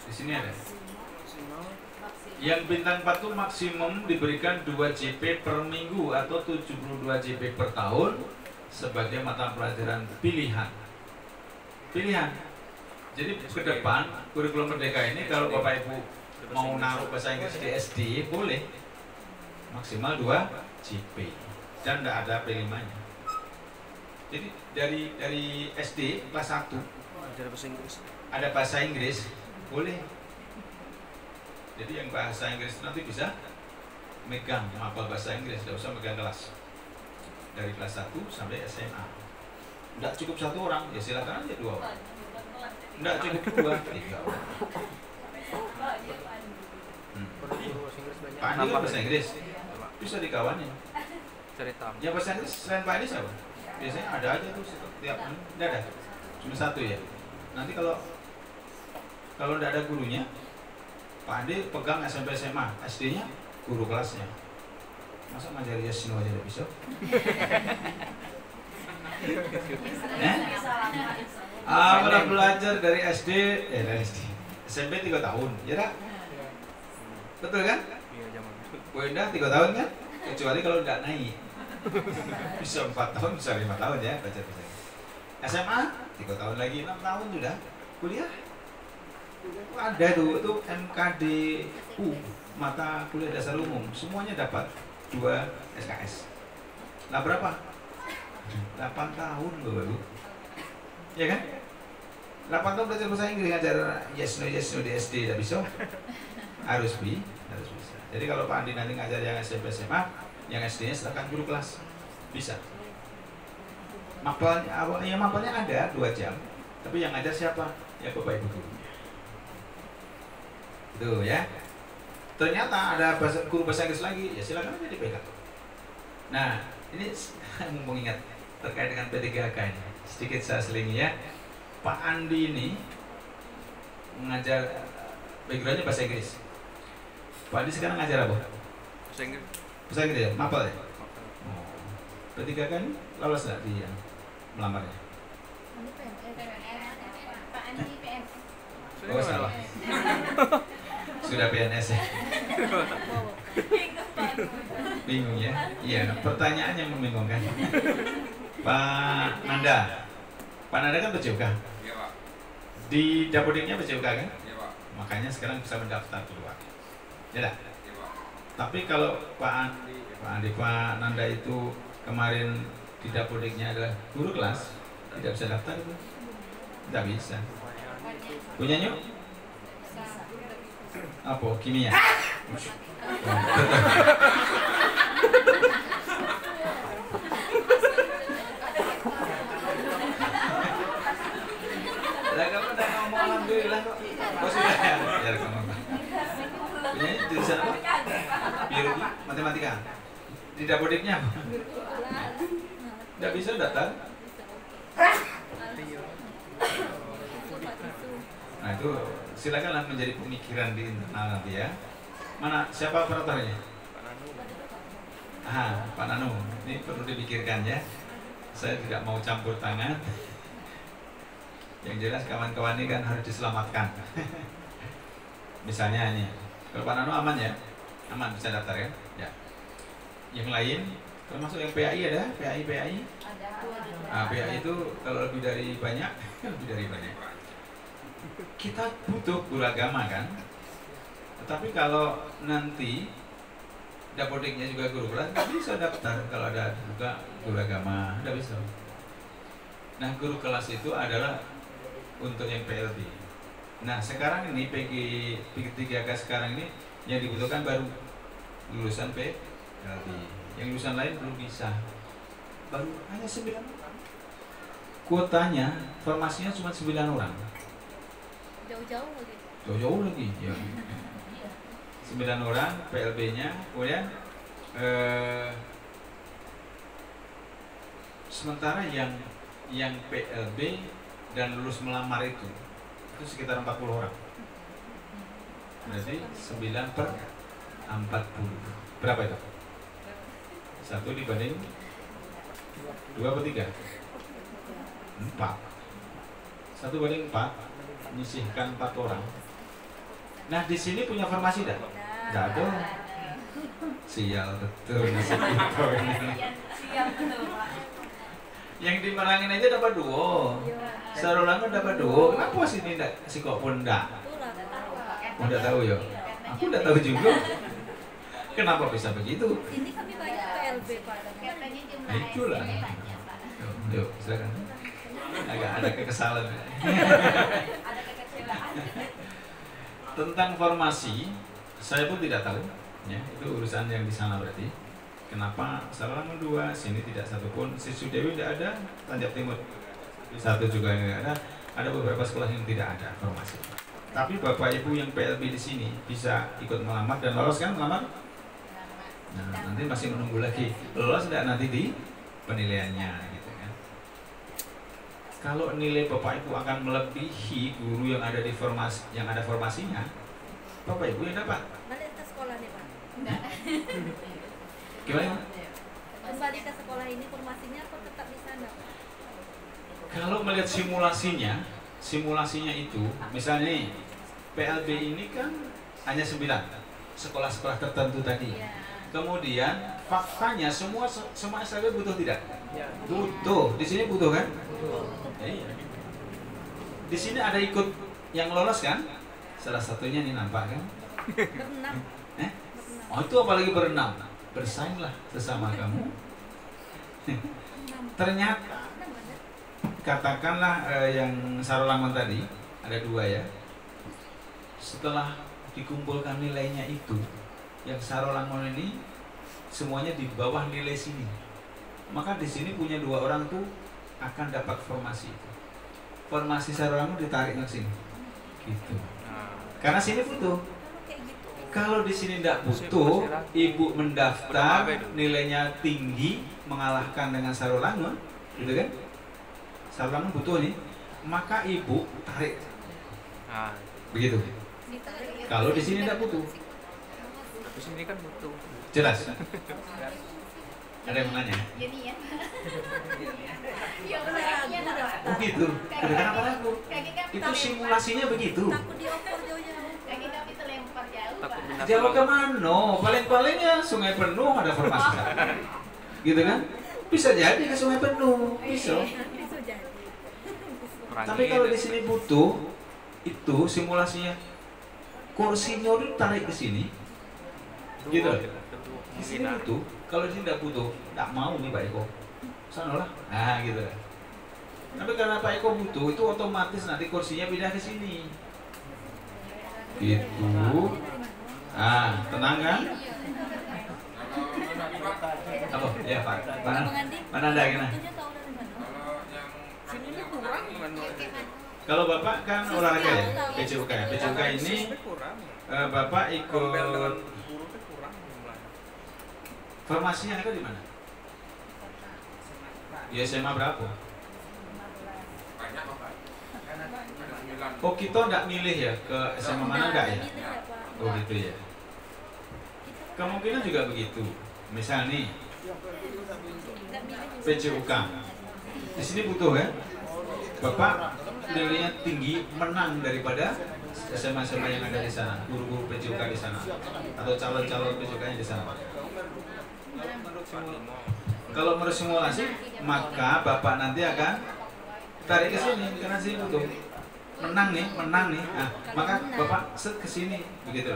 [SPEAKER 2] Di sini ada. Yang bintang 4 itu maksimum diberikan 2 JP per minggu atau 72 JP per tahun sebagai mata pelajaran pilihan. Pilihan. Jadi ke depan kurikulum merdeka ini kalau Bapak Ibu mau naruh bahasa Inggris di SD boleh maksimal 2 JP dan tidak ada P5-nya. Jadi dari SD kelas 1 ada bahasa Inggris boleh. Jadi yang bahasa Inggris nanti bisa megang mapel bahasa Inggris, tidak usah megang kelas. Dari kelas 1 sampai SMA. Tidak cukup 1 orang, ya silakan aja 2 orang. Tidak cukup 2, 3 orang. Pak Andi kan bahasa Inggris, bisa dikawanin. Ya bahasa Inggris selain Pak Andi siapa? Biasanya ada aja tuh setiap tidak ada, cuma 1 ya. Nanti kalau tidak ada gurunya, Pak Andi pegang SMP SMA, SD-nya guru kelasnya. Masa ngajari Yasino aja tidak bisa? Pernah belajar dari SD, SMP 3 tahun, ya tak? Betul kan? Bu Indah 3 tahun kan? Kecuali kalau tidak naik. Bisa 4 tahun, bisa 5 tahun ya belajar bahasa Inggris. SMA 3 tahun lagi, 6 tahun sudah. Kuliah ada itu MKDU, mata kuliah dasar umum, semuanya dapat 2 SKS. Nah berapa? 8 tahun Bapak Ibu. Ya kan? 8 tahun belajar bahasa Inggris, ngajar yes no di SD tidak bisa. Harus bisa. Jadi kalau Pak Andi nanti ngajar yang SMP SMA, yang SD-nya silakan guru kelas. Bisa. Mapelnya ada 2 jam. Tapi yang ngajar siapa? Ya Bapak Ibu gurunya. Tuh ya. Ternyata ada guru bahasa Inggris lagi, ya silakan aja dipegang. Nah, ini mumpung ingat terkait dengan P3K ini, sedikit saya selingi ya. Pak Andi ini mengajar backgroundnya bahasa Inggris. Pak Andi sekarang ngajar apa?
[SPEAKER 4] Bahasa Inggris.
[SPEAKER 2] Bahasa Inggris ya? Mapel ya? Oh. P3K ini lolos nggak di yang melamarnya?
[SPEAKER 3] Pak Andi PNS.
[SPEAKER 2] Oh salah. Sudah PNS ya? Bingung ya? Iya, pertanyaannya membingungkan. Pak Nanda kan PJOK.
[SPEAKER 4] Iya Pak.
[SPEAKER 2] Di Dapodiknya PJOK kan?
[SPEAKER 4] Iya Pak.
[SPEAKER 2] Makanya sekarang bisa mendaftar keluar. Ya dah?
[SPEAKER 4] Iya Pak.
[SPEAKER 2] Tapi kalau Pak Nanda itu kemarin di Dapodiknya adalah guru kelas, tidak bisa daftar itu? Tidak bisa. Punya yuk? Apa? Kimia? Lah kamu udah ngomong alhamdulillah kok. Oh sudah ya? Ya kamu. Punya jurusan apa? Biologi, matematika. Di Dapodiknya apa? Tidak bisa daftar. Nah itu silakanlah menjadi pemikiran di internal nanti ya. Mana siapa operatornya?
[SPEAKER 4] Pak Nanu.
[SPEAKER 2] Pak Nanu. Ini perlu dipikirkan ya. saya tidak mau campur tangan. Yang jelas kawan-kawan ini kan harus diselamatkan. Misalnya ini, kalau Pak Nano aman ya? Aman, bisa daftar ya? Ya. Yang lain, termasuk yang PAI ada? PAI?
[SPEAKER 3] Ada.
[SPEAKER 2] Nah, PAI itu kalau lebih dari banyak, kita butuh guru agama kan? Tetapi kalau nanti dapodiknya juga guru kelas, nggak bisa daftar kalau ada juga guru agama, nggak bisa. Nah, guru kelas itu adalah untuk yang PLB. Nah, sekarang ini PG3K sekarang ini yang dibutuhkan baru lulusan PLB. Yang lulusan lain belum bisa. Baru hanya 9 orang. Kuotanya, formasinya cuma 9 orang.
[SPEAKER 3] Jauh-jauh lagi.
[SPEAKER 2] Jauh-jauh lagi, ya. 9 orang PLB-nya, kemudian sementara yang PLB dan lulus melamar itu sekitar 40 orang. Berarti 9 per 40. Berapa itu? 1 dibanding 2 per 3? 4. 1 banding 4, menyisihkan 4 orang. Nah, di sini punya formasi dah? Nggak ada. Sial betul nasib kita ini.
[SPEAKER 3] Siap betul, Pak.
[SPEAKER 2] Yang dimerangin aja dapat 2. Sarolangun dapat 2. Kenapa sini enggak si kok pun enggak? Oh, enggak tahu ya. Aku enggak tahu juga. Kenapa bisa begitu?
[SPEAKER 3] Ini kami banyak PLB, Pak.
[SPEAKER 6] Katanya jumlah
[SPEAKER 2] Nah, itulah.
[SPEAKER 6] SD banyak, Pak.
[SPEAKER 2] Yuk, silakan. Agak ada kekesalan.
[SPEAKER 3] Ada kekecewaan.
[SPEAKER 2] Tentang formasi, saya pun tidak tahu. Ya, itu urusan yang di sana berarti. Kenapa Sarolangun 2, sini tidak satupun, Sisudewi tidak ada, Tanjab Timur 1 juga tidak ada. Ada beberapa sekolah yang tidak ada formasi. Tapi Bapak Ibu yang PLB di sini bisa ikut melamar dan lolos kan melamar? Nah, nanti masih menunggu lagi. Lolos tidak nanti di penilaiannya gitu kan. Kalau nilai Bapak Ibu akan melebihi guru yang ada di formasinya, Bapak Ibu yang dapat.
[SPEAKER 3] Balik ke sekolah nih, Pak.
[SPEAKER 2] Gimana?
[SPEAKER 3] Kembali ke sekolah ini formasinya apa tetap di sana, Pak?
[SPEAKER 2] Kalau melihat simulasinya itu, misalnya nih, PLB ini kan hanya 9 sekolah-sekolah tertentu tadi.
[SPEAKER 3] Iya.
[SPEAKER 2] Kemudian faktanya semua SLB butuh tidak? Butuh. Di sini butuh kan? Iya. Di sini ada ikut yang lolos kan? Salah satunya nih nampak kan?
[SPEAKER 3] Berenam.
[SPEAKER 2] Oh, itu apalagi berenam. Bersainglah sesama kamu. Ternyata katakanlah yang Sarolangun tadi ada 2 ya. Setelah dikumpulkan nilainya itu, yang Sarolangun ini semuanya di bawah nilai sini. Maka di sini punya 2 orang tuh akan dapat formasi itu. Formasi Sarolangun ditarik ke sini. Gitu. Karena sini butuh. Kalau di sini tidak butuh, ibu mendaftar nilainya tinggi mengalahkan dengan Sarolangun, gitu kan? Sarolangun butuh nih, maka ibu tarik. Begitu. Kalau di sini tidak butuh.
[SPEAKER 4] Di sini kan butuh.
[SPEAKER 2] Jelas. Ada yang menanya?
[SPEAKER 6] Jadi ya.
[SPEAKER 3] Iya, benar.
[SPEAKER 2] Oh gitu. Kenapa ragu? Itu simulasinya begitu.
[SPEAKER 3] Takut diopor jauh-jauh.
[SPEAKER 6] Kaki kami terlempar jauh, Pak.
[SPEAKER 4] Takut bina
[SPEAKER 2] Jauh ke mana? Paling-paling ya Sungai Penuh ada formasi. Gitu kan? Bisa jadi ke Sungai Penuh, bisa.
[SPEAKER 3] Bisa jadi.
[SPEAKER 2] Tapi kalau di sini butuh, itu simulasinya kursinya itu tarik ke sini, gitu. Di sini butuh. Kalau di sini tidak butuh, tidak mau nih Pak Eko. Sana lah, nah gitu. Tapi karena Pak Eko butuh, itu otomatis nanti kursinya pindah ke sini. Gitu. Ah, tenang kan? Apa? Ya Pak. Mana ada gimana?
[SPEAKER 4] Sininya kurang gimana?
[SPEAKER 2] Kalau Bapak kan olahraga ya, PCUK ya. PCUK ini
[SPEAKER 4] kurang.
[SPEAKER 2] Bapak
[SPEAKER 4] Rombel dengan
[SPEAKER 2] ikut
[SPEAKER 4] guru itu kurang jumlahnya.
[SPEAKER 2] formasinya ada di mana? Di SMA berapa?
[SPEAKER 4] Banyak kok, Pak.
[SPEAKER 2] Oh kita nggak milih ya ke SMA mana nggak ya? Oh gitu ya. Kemungkinan juga begitu. Misal nih PCUK Di sini butuh kan? Bapak nilainya tinggi, menang daripada SMA-SMA yang ada di sana, guru-guru PJOK di sana, atau calon-calon PJOK-nya di sana. Kalau menurut simulasi, maka Bapak nanti akan tarik ke sini karena sini butuh. Menang nih. Nah, maka Bapak set ke sini begitu.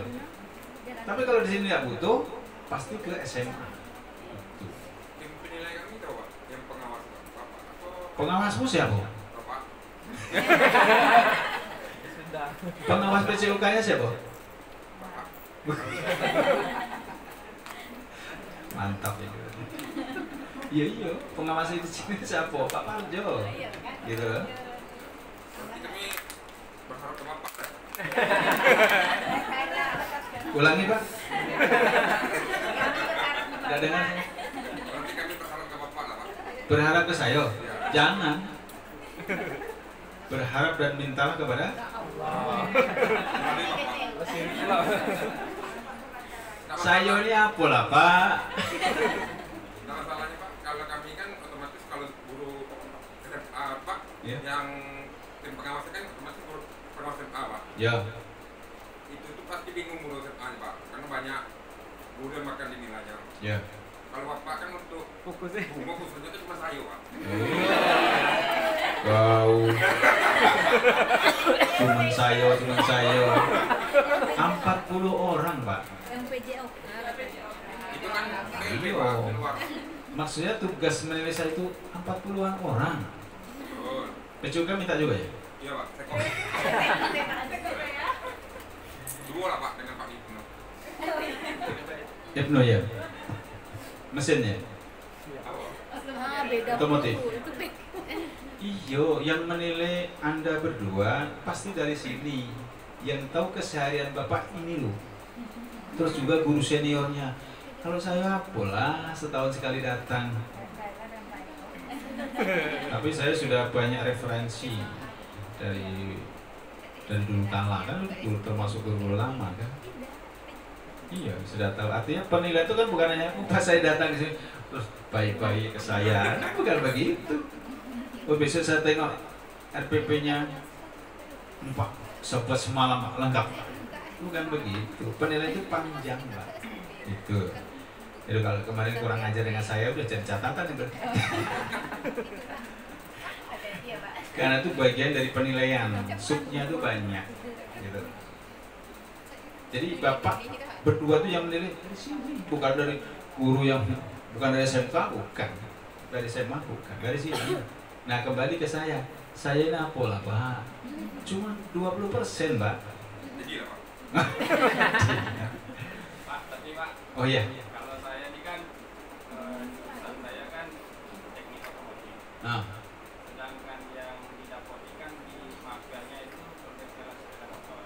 [SPEAKER 2] Tapi kalau di sini nggak butuh, pasti ke SMA.
[SPEAKER 4] Tim penilai kami tahu Pak, yang pengawas Bapak atau
[SPEAKER 2] Pengawasmu siapa?
[SPEAKER 4] Bapak?
[SPEAKER 2] Pengawas PJOK-nya siapa? Mantap ya. Iya, pengawas di sini siapa? Pak Parjo. Gitu.
[SPEAKER 4] Nanti kami berharap ke Bapak ya.
[SPEAKER 2] Ulangi, Pak. Tidak dengar.
[SPEAKER 4] Nanti kami berharap ke Bapak lah Pak.
[SPEAKER 2] Berharap ke saya? Jangan. Berharap dan mintalah kepada saya ini apa lah, Pak?
[SPEAKER 4] Nah masalahnya Pak, kalau kami kan otomatis kalau guru SMA Pak,
[SPEAKER 2] Ya.
[SPEAKER 4] yang tim pengawasnya kan otomatis guru pengawas SMA Pak.
[SPEAKER 2] Ya.
[SPEAKER 4] Itu tuh pasti bingung guru SMA nya Pak, karena banyak guru yang makan di nilainya.
[SPEAKER 2] Ya.
[SPEAKER 4] Kalau Bapak kan untuk bunga khususnya itu cuma sayur Pak.
[SPEAKER 2] Kau. Cuman saya. 40 orang, Pak.
[SPEAKER 3] Yang PJO.
[SPEAKER 4] Itu kan PLB
[SPEAKER 2] Iya.
[SPEAKER 4] Pak, di luar.
[SPEAKER 2] Maksudnya tugas menilai saya itu 40-an orang.
[SPEAKER 4] Betul.
[SPEAKER 2] PJOK minta juga ya?
[SPEAKER 4] Iya Pak, saya kok. Dua lah Pak dengan Pak Ibnu.
[SPEAKER 2] Ibnu ya? Mesinnya?
[SPEAKER 3] Beda.
[SPEAKER 2] Otomotif.
[SPEAKER 3] Itu beda.
[SPEAKER 2] Iyo, yang menilai Anda berdua pasti dari sini. Yang tahu keseharian Bapak ini loh. Terus juga guru seniornya. Kalau saya pola setahun sekali datang. Tapi saya sudah banyak referensi dari dulu kala kan, dulu termasuk guru lama kan. Iya, sudah tahu. Artinya penilaian itu kan bukan hanya pas saya datang ke sini terus baik-baik ke saya, kan bukan begitu. Oh, besok saya tengok RPP-nya 11 semalam lengkap. Bukan begitu. Penilaian itu panjang, Pak. Itu. Jadi kalau kemarin kurang ajar dengan saya udah jadi catatan itu. Karena itu bagian dari penilaian. Subnya itu banyak. Gitu. Jadi Bapak berdua tuh yang menilai dari sini, bukan dari guru yang bukan dari SMK, bukan dari SMA, bukan dari sini. Nah kembali ke saya ini apa lah Pak? Cuma 20%, Pak.
[SPEAKER 4] Jadi lah Pak.
[SPEAKER 7] Pak, tapi Pak,
[SPEAKER 2] Oh iya.
[SPEAKER 7] kalau saya ini kan jurusan saya kan teknik otomotif.
[SPEAKER 2] Nah,
[SPEAKER 7] Sedangkan yang didapati kan di maganya itu pembesaran sepeda motor.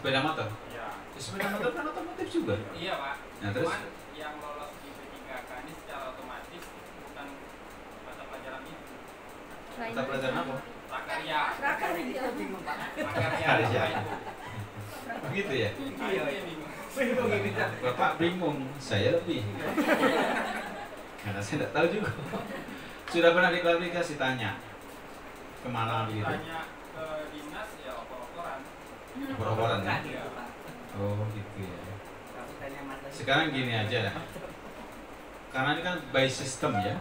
[SPEAKER 2] sepeda motor.
[SPEAKER 7] Iya.
[SPEAKER 2] Sepeda motor kan otomotif juga.
[SPEAKER 7] Iya Pak.
[SPEAKER 2] Nah, terus?
[SPEAKER 7] Cuman yang lolos di P3K ini secara otomatis bukan mata pelajaran itu.
[SPEAKER 2] Kita pelajaran apa?
[SPEAKER 7] Prakarya.
[SPEAKER 6] Bingung Pak.
[SPEAKER 7] Prakarya.
[SPEAKER 2] Prakarya.
[SPEAKER 7] Apa itu?
[SPEAKER 2] Begitu ya.
[SPEAKER 7] Iya, iya bingung.
[SPEAKER 2] Bapak bingung, saya lebih. Karena saya tidak tahu juga. Sudah pernah diklarifikasi tanya kemana begitu?
[SPEAKER 7] Tanya ke dinas ya opor-oporan.
[SPEAKER 2] Opor-oporan ya?
[SPEAKER 6] Gitu, Pak.
[SPEAKER 2] Oh gitu ya.
[SPEAKER 6] Kalau tanya mata
[SPEAKER 2] Sekarang gini aja ya. Karena ini kan by system ya.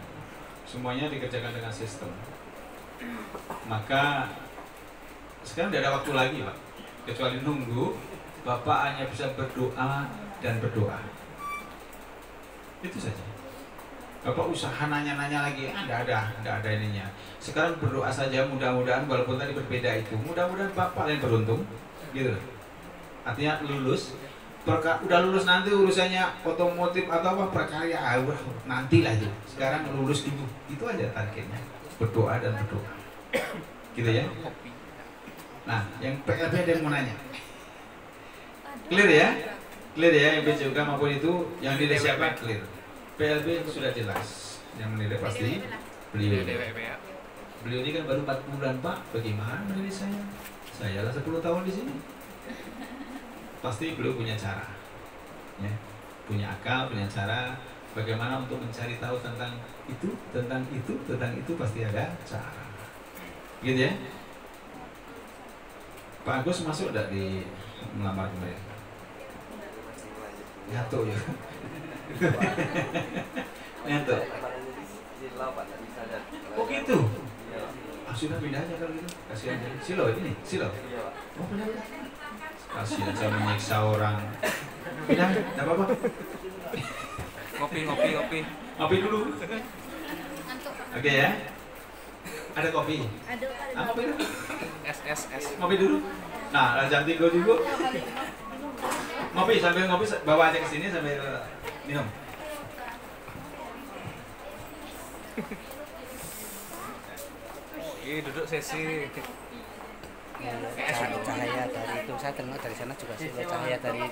[SPEAKER 2] Semuanya dikerjakan dengan sistem. Maka sekarang tidak ada waktu lagi Pak. Kecuali nunggu Bapak hanya bisa berdoa dan berdoa. Itu saja. Bapak usaha nanya-nanya lagi, tidak ada ininya. Sekarang berdoa saja, mudah-mudahan walaupun tadi berbeda itu, mudah-mudahan Bapak yang beruntung, gitu. Artinya lulus, udah lulus nanti urusannya otomotif atau apa prakarya, nanti lah itu. Sekarang lulus dulu, itu aja targetnya. Berdoa dan berdoa, gitu ya. Nah, yang PLB ada yang mau nanya, clear ya, yang PJOK maupun itu yang nilai siapa clear. PLB sudah jelas, yang menilai pasti beliau. Beliau ini kan baru 4 bulan Pak, bagaimana menilai saya? Saya lah 10 tahun di sini. Pasti beliau punya cara, ya, punya akal, punya cara Bagaimana untuk mencari tahu tentang itu, pasti ada cara. Gitu ya. Pak Agus masuk enggak di melamar kemarin? Nyatu ya. Nyatu. Oh gitu. Sudah pindah aja kalau gitu. Kasihan aja. Silo ini, Silo. Oh pindah. Kasihan saya menyiksa orang. Pindah, enggak apa-apa. Kopi dulu. Oke ya. Ada kopi. Ada. Kopi dulu.
[SPEAKER 7] S.
[SPEAKER 2] Kopi dulu. Nah, jam 3 juga. Ngopi sambil ngopi bawa aja ke sini sambil minum.
[SPEAKER 7] Duduk sesi.
[SPEAKER 6] Cahaya dari itu saya tengok dari sana juga sih cahaya dari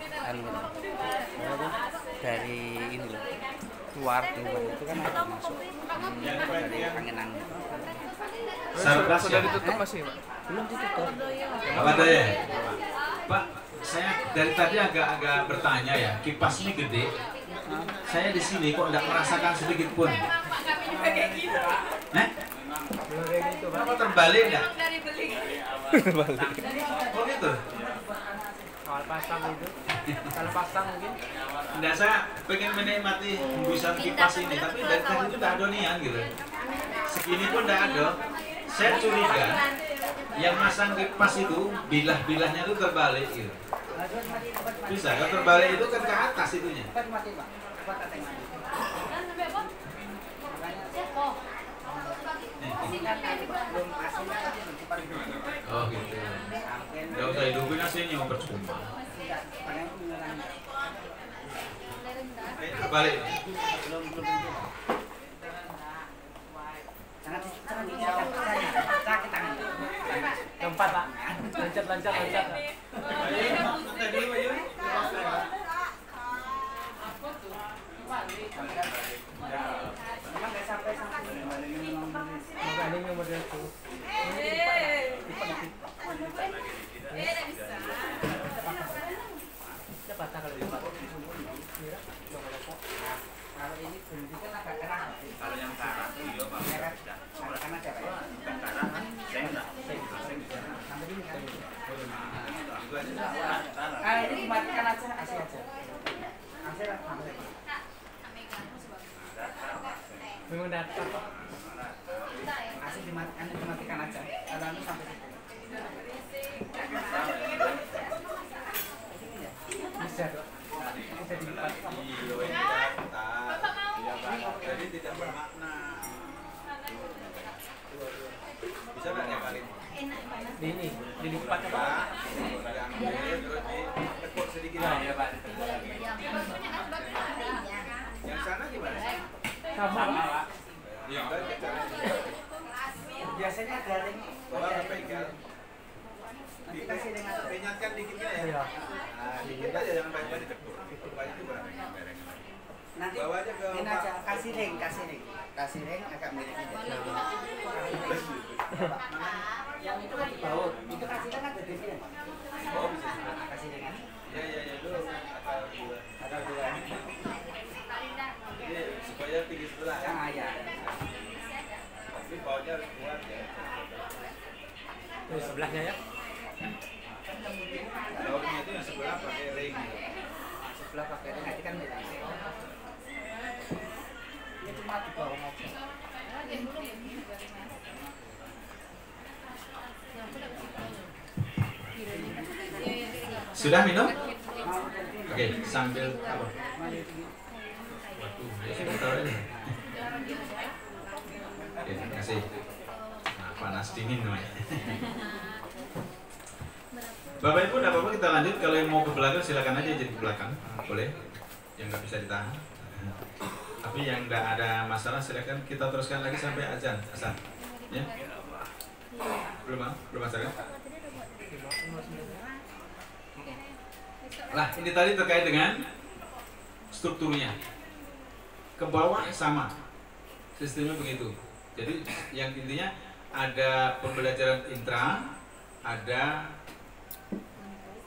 [SPEAKER 6] dari ini loh luar itu kan ada masuk dari angin-angin.
[SPEAKER 7] Sudah ditutup masih, Pak?
[SPEAKER 6] Belum ditutup.
[SPEAKER 2] Apa ada ya? Pak, saya dari tadi agak bertanya ya, kipas ini gede. Saya di sini kok enggak merasakan sedikit pun. Apa terbalik enggak? Oh gitu.
[SPEAKER 7] Awal pasang itu. Kalau pasang mungkin.
[SPEAKER 2] Enggak, saya pengen menikmati hembusan kipas ini, tapi dari tadi itu enggak ada nian gitu. Segini pun enggak ada. Saya curiga yang masang kipas itu bilah-bilahnya itu terbalik gitu. Bisa, kalau terbalik itu kan ke atas itunya. Oh gitu. Gak usah hidupin aslinya mau percuma. Terbalik.
[SPEAKER 7] Keempat, Pak. Loncat.
[SPEAKER 6] Kalau ini bentuknya agak keras. Kalau yang karat itu Pak. Karena siapa ya? Bukan karat, ini dimatikan aja, kasih aja. Kasih lah, sampai.
[SPEAKER 7] Memang datang, Pak.
[SPEAKER 6] Kasih dimatikan aja. Kalau ini sampai situ.
[SPEAKER 7] Bisa, Pak. Bisa dilipat.
[SPEAKER 2] Jadi tidak bermakna. Bisa nggak ya kali?
[SPEAKER 7] Ini dilipat, Pak.
[SPEAKER 2] Tekuk sedikit.
[SPEAKER 7] Ya, Pak.
[SPEAKER 2] Yang sana gimana?
[SPEAKER 7] Sama, Pak.
[SPEAKER 4] Iya.
[SPEAKER 6] Biasanya garing.
[SPEAKER 2] Bawa ke bengkel.
[SPEAKER 6] Nanti kasih dengan
[SPEAKER 2] Penyatkan dikitnya ya.
[SPEAKER 7] Iya.
[SPEAKER 2] Nah, dikit aja jangan banyak-banyak. Banyak juga.
[SPEAKER 6] nanti
[SPEAKER 2] Bawa aja ke
[SPEAKER 6] ini
[SPEAKER 2] Pak.
[SPEAKER 6] aja kasih ring agak mirip ini. Yang itu kan di baut, itu kasih ring ada di sini.
[SPEAKER 2] Oh, bisa.
[SPEAKER 6] Kasih ring kan?
[SPEAKER 2] Ya dulu
[SPEAKER 6] Ada dua.
[SPEAKER 2] Jadi supaya tinggi sebelah ya.
[SPEAKER 6] Yang ayah.
[SPEAKER 2] Tapi bautnya harus kuat ya.
[SPEAKER 7] Tuh sebelahnya ya.
[SPEAKER 2] Bautnya itu yang sebelah pakai ring.
[SPEAKER 6] Sebelah pakai ring nanti kan mirip. Ini cuma di bawah aja.
[SPEAKER 2] Sudah minum? Oke, sambil apa? Waduh, ya sudah tahu ini. Oke, terima kasih. Nah, panas dingin namanya. Bapak Ibu, tidak apa-apa kita lanjut. Kalau yang mau ke belakang silakan aja jadi ke belakang, boleh. Yang nggak bisa ditahan. Tapi yang nggak ada masalah silakan kita teruskan lagi sampai azan. Ya? Belum masalah. Lah, ini tadi terkait dengan strukturnya. Ke bawah sama. Sistemnya begitu. Jadi yang intinya ada pembelajaran intra, ada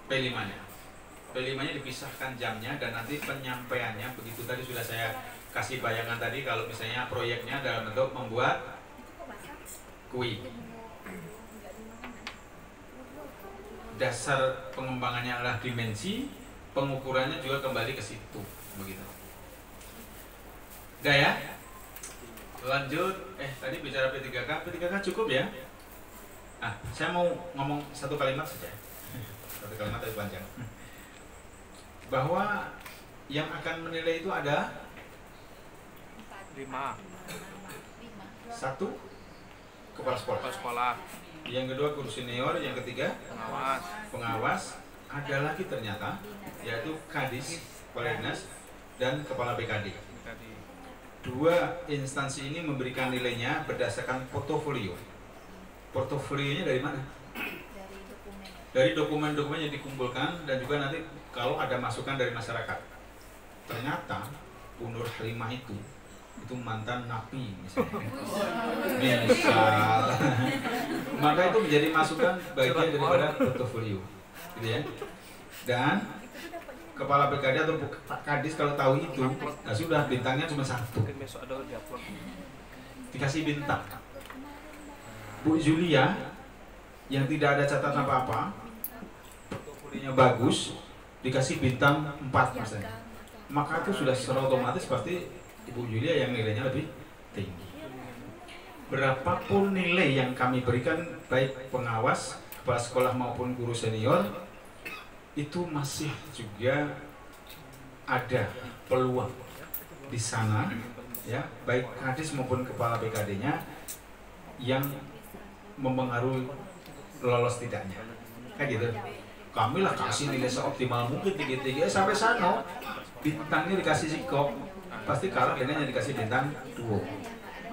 [SPEAKER 2] P5-nya. P5-nya dipisahkan jamnya dan nanti penyampaiannya begitu tadi sudah saya kasih bayangan tadi kalau misalnya proyeknya dalam bentuk membuat kue. Dasar pengembangannya adalah dimensi, pengukurannya juga kembali ke situ, begitu. Udah ya? Lanjut, tadi bicara P3K cukup ya? Saya mau ngomong satu kalimat saja. Satu kalimat tapi panjang. Bahwa yang akan menilai itu ada
[SPEAKER 7] 5
[SPEAKER 2] 1 kepala sekolah. Yang kedua guru senior, yang ketiga pengawas. Ada lagi ternyata yaitu Kadis, Kepala Dinas, dan Kepala BKD. Dua instansi ini memberikan nilainya berdasarkan portofolio. Portofolionya dari mana? Dari dokumen-dokumen yang dikumpulkan dan juga nanti kalau ada masukan dari masyarakat. Ternyata Bu Nur Halimah itu mantan napi misalnya. Misal. Maka itu menjadi masukan bagian daripada portofolio. Gitu ya. Dan kepala BKD atau Kadis kalau tahu itu, sudah bintangnya cuma 1. Dikasih bintang. Bu Julia yang tidak ada catatan apa-apa, portofolionya bagus, dikasih bintang 4 misalnya. Maka itu sudah secara otomatis pasti Ibu Julia yang nilainya lebih tinggi. Berapapun nilai yang kami berikan, baik pengawas, kepala sekolah maupun guru senior, itu masih juga ada peluang di sana, ya, baik Kadis maupun kepala BKD-nya yang mempengaruhi lolos tidaknya. Kayak gitu. Kami lah kasih nilai seoptimal mungkin tinggi-tinggi sampai sana bintangnya dikasih sikop, pasti kalah dengan yang dikasih bintang 2.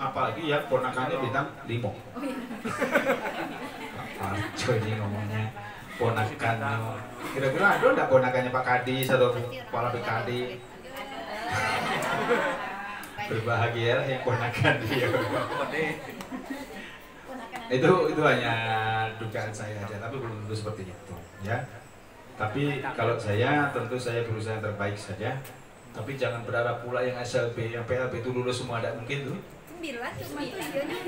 [SPEAKER 2] Apalagi yang ponakannya bintang 5. Parjo ini ngomongnya ponakannya. Kira-kira ada enggak ponakannya Pak Kadis atau kepala BKD? Berbahagia lah yang ponakan dia. Itu hanya dugaan saya aja, tapi belum tentu seperti itu, ya. Tapi kalau saya tentu saya berusaha yang terbaik saja. Tapi jangan berharap pula yang SLB, yang PLB itu lulus semua, tidak mungkin tuh.
[SPEAKER 3] 9 cuma tujuannya.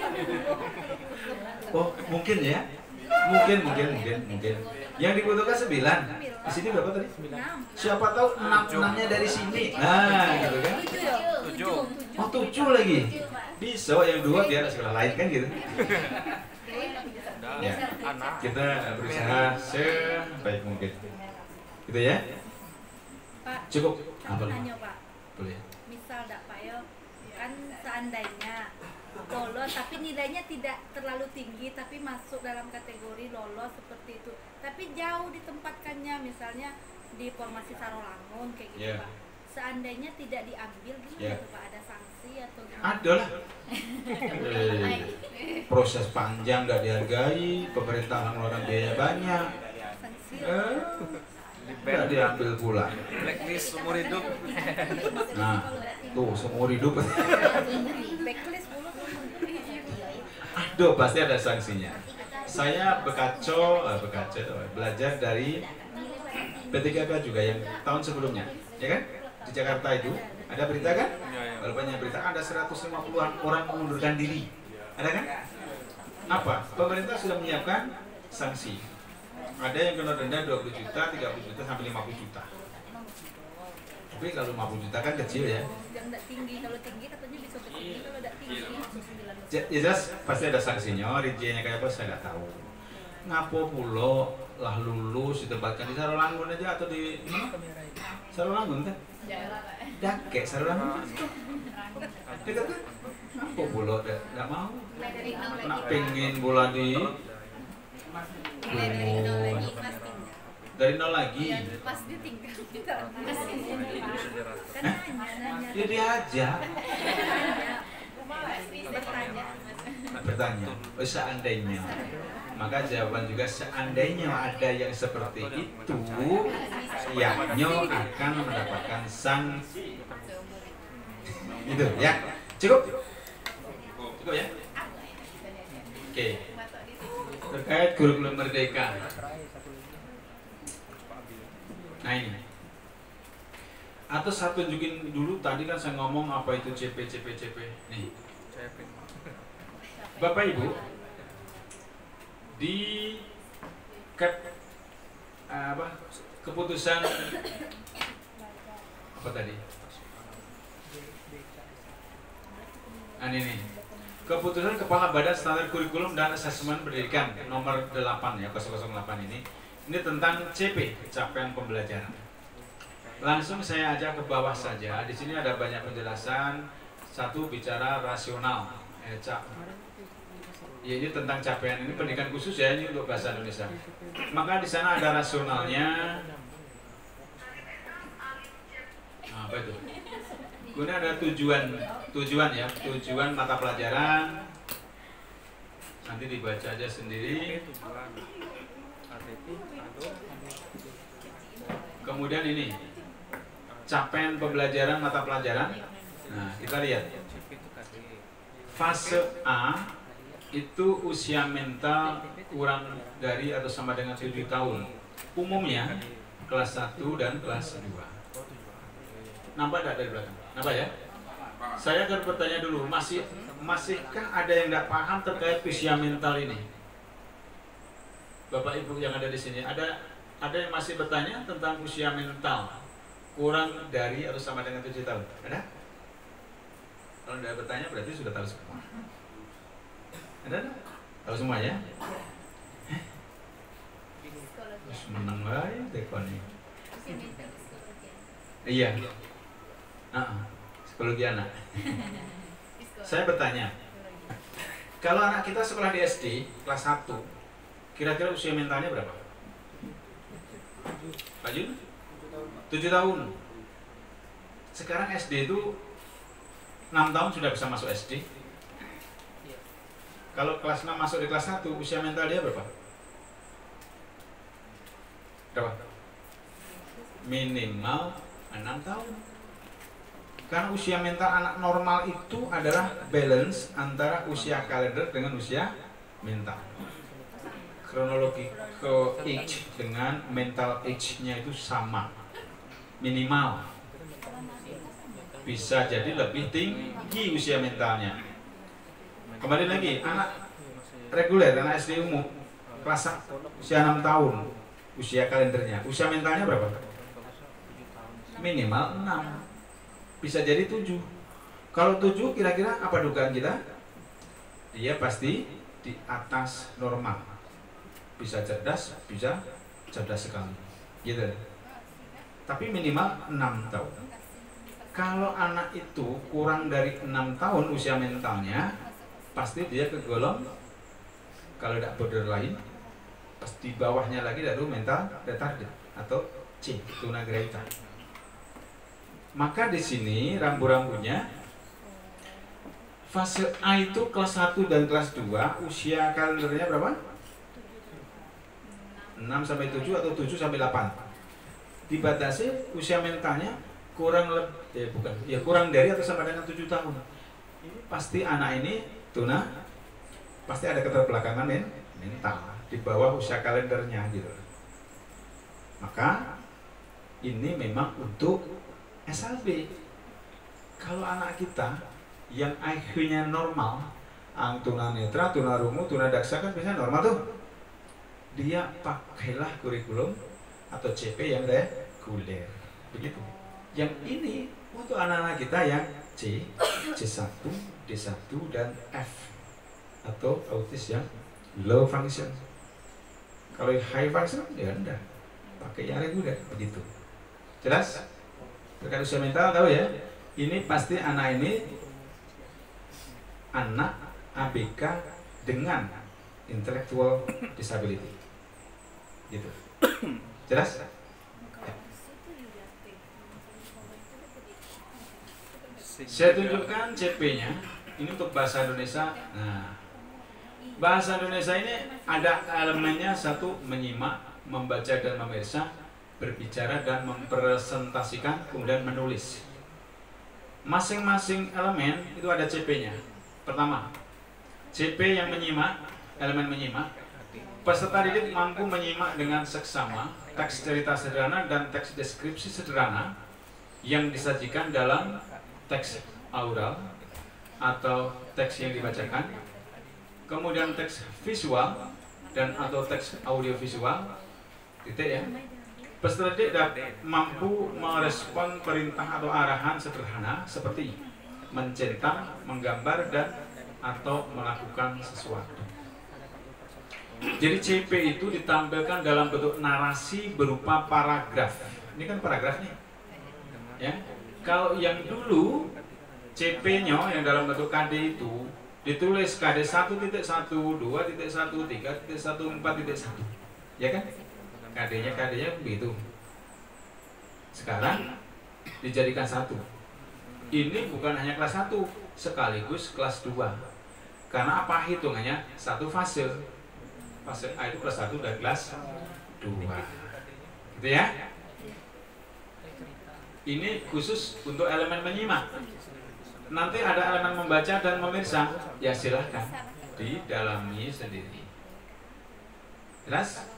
[SPEAKER 2] Oh, mungkin ya? Mungkin. Yang dibutuhkan 9. Di sini berapa tadi?
[SPEAKER 3] 6.
[SPEAKER 2] Siapa tahu 6-nya dari sini. Nah, gitu kan?
[SPEAKER 3] 7.
[SPEAKER 2] Oh, 7 lagi. Bisa yang 2 biar sekolah lain kan gitu. Ya, kita berusaha sebaik mungkin. Gitu ya?
[SPEAKER 3] Pak,
[SPEAKER 2] Cukup.
[SPEAKER 3] aku nanya Pak.
[SPEAKER 2] Boleh.
[SPEAKER 3] Misal dak Pak yo, kan seandainya lolos tapi nilainya tidak terlalu tinggi tapi masuk dalam kategori lolos seperti itu. Tapi jauh ditempatkannya misalnya di formasi Sarolangun kayak gitu Pak. Seandainya tidak diambil gimana tuh Pak? Ada sanksi atau gimana?
[SPEAKER 2] Ada lah. Proses panjang nggak dihargai, pemerintah mengeluarkan biaya banyak.
[SPEAKER 3] Sanksi.
[SPEAKER 2] Nggak diambil pula.
[SPEAKER 7] Blacklist seumur hidup.
[SPEAKER 2] Nah, tuh seumur hidup.
[SPEAKER 3] Backlist dulu.
[SPEAKER 2] Aduh, pasti ada sanksinya. Saya belajar dari P3K juga yang tahun sebelumnya, ya kan? Di Jakarta itu ada berita kan? Kalau banyak berita ada 150-an orang mengundurkan diri. Ada kan? Apa? Pemerintah sudah menyiapkan sanksi. Ada yang kena denda 20 juta, 30 juta sampai 50 juta. Tapi kalau 50 juta kan kecil ya.
[SPEAKER 3] Yang tidak tinggi, kalau tinggi katanya bisa ke tinggi, kalau tidak tinggi langsung 9.
[SPEAKER 2] Jelas pasti ada sanksinya, rinciannya kayak apa saya nggak tahu. Ngapo pulo lah lulus ditempatkan di Sarolangun aja atau di Sarolangun kan? Dake Sarolangun. Dekat kan? Ngapo pulo nggak mau. Nak pengen bola di dari nol lagi.
[SPEAKER 3] Pas ditinggal kita. Kan nanya.
[SPEAKER 2] Ya diajak. Bertanya. Oh, seandainya. Maka jawaban juga seandainya ada yang seperti itu, yaknya akan mendapatkan sanksi. Itu ya. Cukup ya. Oke. Terkait kurikulum merdeka. Nah ini. Atau saya tunjukin dulu, tadi kan saya ngomong apa itu CP. Nih. Bapak Ibu, di keputusan apa tadi? Ini keputusan Kepala Badan Standar Kurikulum dan Asesmen Pendidikan nomor 8 ya 008 ini tentang CP, capaian pembelajaran. Langsung saya ajak ke bawah saja. Di sini ada banyak penjelasan. Satu bicara rasional, ya, ini tentang capaian ini pendidikan khusus ya, ini untuk bahasa Indonesia. Maka di sana ada rasionalnya. Apa itu? Kemudian ada tujuan ya, tujuan mata pelajaran. Nanti dibaca aja sendiri. Kemudian ini capaian pembelajaran mata pelajaran. Nah, kita lihat. Fase A itu usia mental kurang dari atau sama dengan 7 tahun. Umumnya kelas 1 dan kelas 2. Nampak tidak dari belakang? Nampak ya? Saya akan bertanya dulu, masihkah ada yang tidak paham terkait usia mental ini? Bapak Ibu yang ada di sini, ada yang masih bertanya tentang usia mental kurang dari atau sama dengan 7 tahun? Ada? Kalau tidak bertanya berarti sudah tahu semua. Ada? Tahu semua ya? Menang lagi tekoni. Iya. Psikologi anak. Saya bertanya, kalau anak kita sekolah di SD kelas 1, kira-kira usia mentalnya berapa? Pak Jun? 7 tahun. Sekarang SD itu 6 tahun sudah bisa masuk SD. Kalau kelas 6 masuk di kelas 1, usia mental dia berapa? Berapa? Minimal 6 tahun. Karena usia mental anak normal itu adalah balance antara usia kalender dengan usia mental. Kronologi ke age dengan mental age-nya itu sama. Minimal. Bisa jadi lebih tinggi usia mentalnya. Kembali lagi, anak reguler, anak SD umum kelas usia 6 tahun, usia kalendernya, usia mentalnya berapa? Minimal 6. Bisa jadi 7. Kalau 7 kira-kira apa dugaan kita? Dia pasti di atas normal. Bisa cerdas, bisa cerdas sekali. Gitu. Tapi minimal 6 tahun. Kalau anak itu kurang dari 6 tahun usia mentalnya, pasti dia kegolong, kalau tidak borderline, pasti bawahnya lagi dari mental retarded atau C, tunagrahita. Maka di sini rambu-rambunya fase A itu kelas 1 dan kelas 2, usia kalendernya berapa? 6 sampai 7 atau 7 sampai 8. Dibatasi usia mentalnya kurang kurang dari atau sama dengan 7 tahun. Ini pasti anak ini pasti ada keterbelakangan mental di bawah usia kalendernya gitu. Maka ini memang untuk SLB. Kalau anak kita yang IQ-nya normal, tunanetra, tunarungu, tunadaksa kan biasanya normal tuh. Dia pakailah kurikulum atau CP yang reguler. Begitu. Yang ini untuk anak-anak kita yang C, C1, D1 dan F atau autis yang low function. Kalau yang high function ya enggak. Pakai yang reguler begitu. Jelas? Terkait usia mental tahu ya, ini pasti anak ini anak ABK dengan intellectual disability, gitu. Jelas? Ya. Saya tunjukkan CP-nya. Ini untuk bahasa Indonesia. Nah, bahasa Indonesia ini ada elemennya satu, menyimak, membaca dan memeriksa, berbicara dan mempresentasikan, kemudian menulis. Masing-masing elemen itu ada CP-nya. Pertama, CP yang menyimak, elemen menyimak. Peserta didik mampu menyimak dengan seksama teks cerita sederhana dan teks deskripsi sederhana yang disajikan dalam teks aural atau teks yang dibacakan, kemudian teks visual dan atau teks audiovisual, titik ya. Peserta didik mampu merespon perintah atau arahan sederhana seperti mencentang, menggambar dan atau melakukan sesuatu. Jadi CP itu ditampilkan dalam bentuk narasi berupa paragraf. Ini kan paragraf nih. Ya. Kalau yang dulu CP-nya yang dalam bentuk KD itu ditulis KD 1.1, 2.1, 3.1, 4.1. Ya kan? KD-nya begitu. Sekarang dijadikan satu. Ini bukan hanya kelas 1, sekaligus kelas 2. Karena apa hitungannya? Satu fase. Fase A itu kelas 1 dan kelas 2. Gitu ya? Ini khusus untuk elemen menyimak. Nanti ada elemen membaca dan memirsa. Ya silahkan didalami sendiri. Jelas?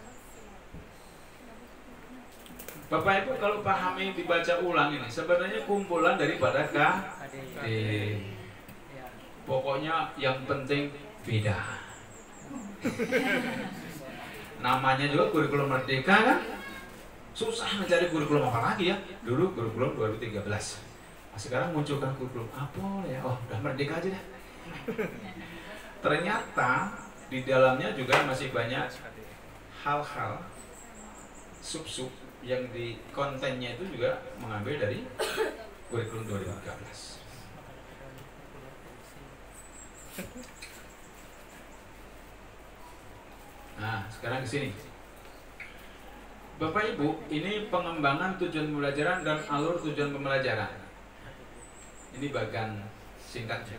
[SPEAKER 2] Bapak Ibu kalau pahami dibaca ulang ini sebenarnya kumpulan daripada KD. Pokoknya yang penting beda. Namanya juga kurikulum merdeka kan? Susah mencari kurikulum apa lagi ya? Dulu kurikulum 2013. Nah, sekarang munculkan kurikulum apa ya? Oh, udah merdeka aja dah. Ternyata di dalamnya juga masih banyak hal-hal sub-sub yang di kontennya itu juga mengambil dari kurikulum 2013. Nah, sekarang ke sini. Bapak Ibu, ini pengembangan tujuan pembelajaran dan alur tujuan pembelajaran. Ini bagian singkatnya.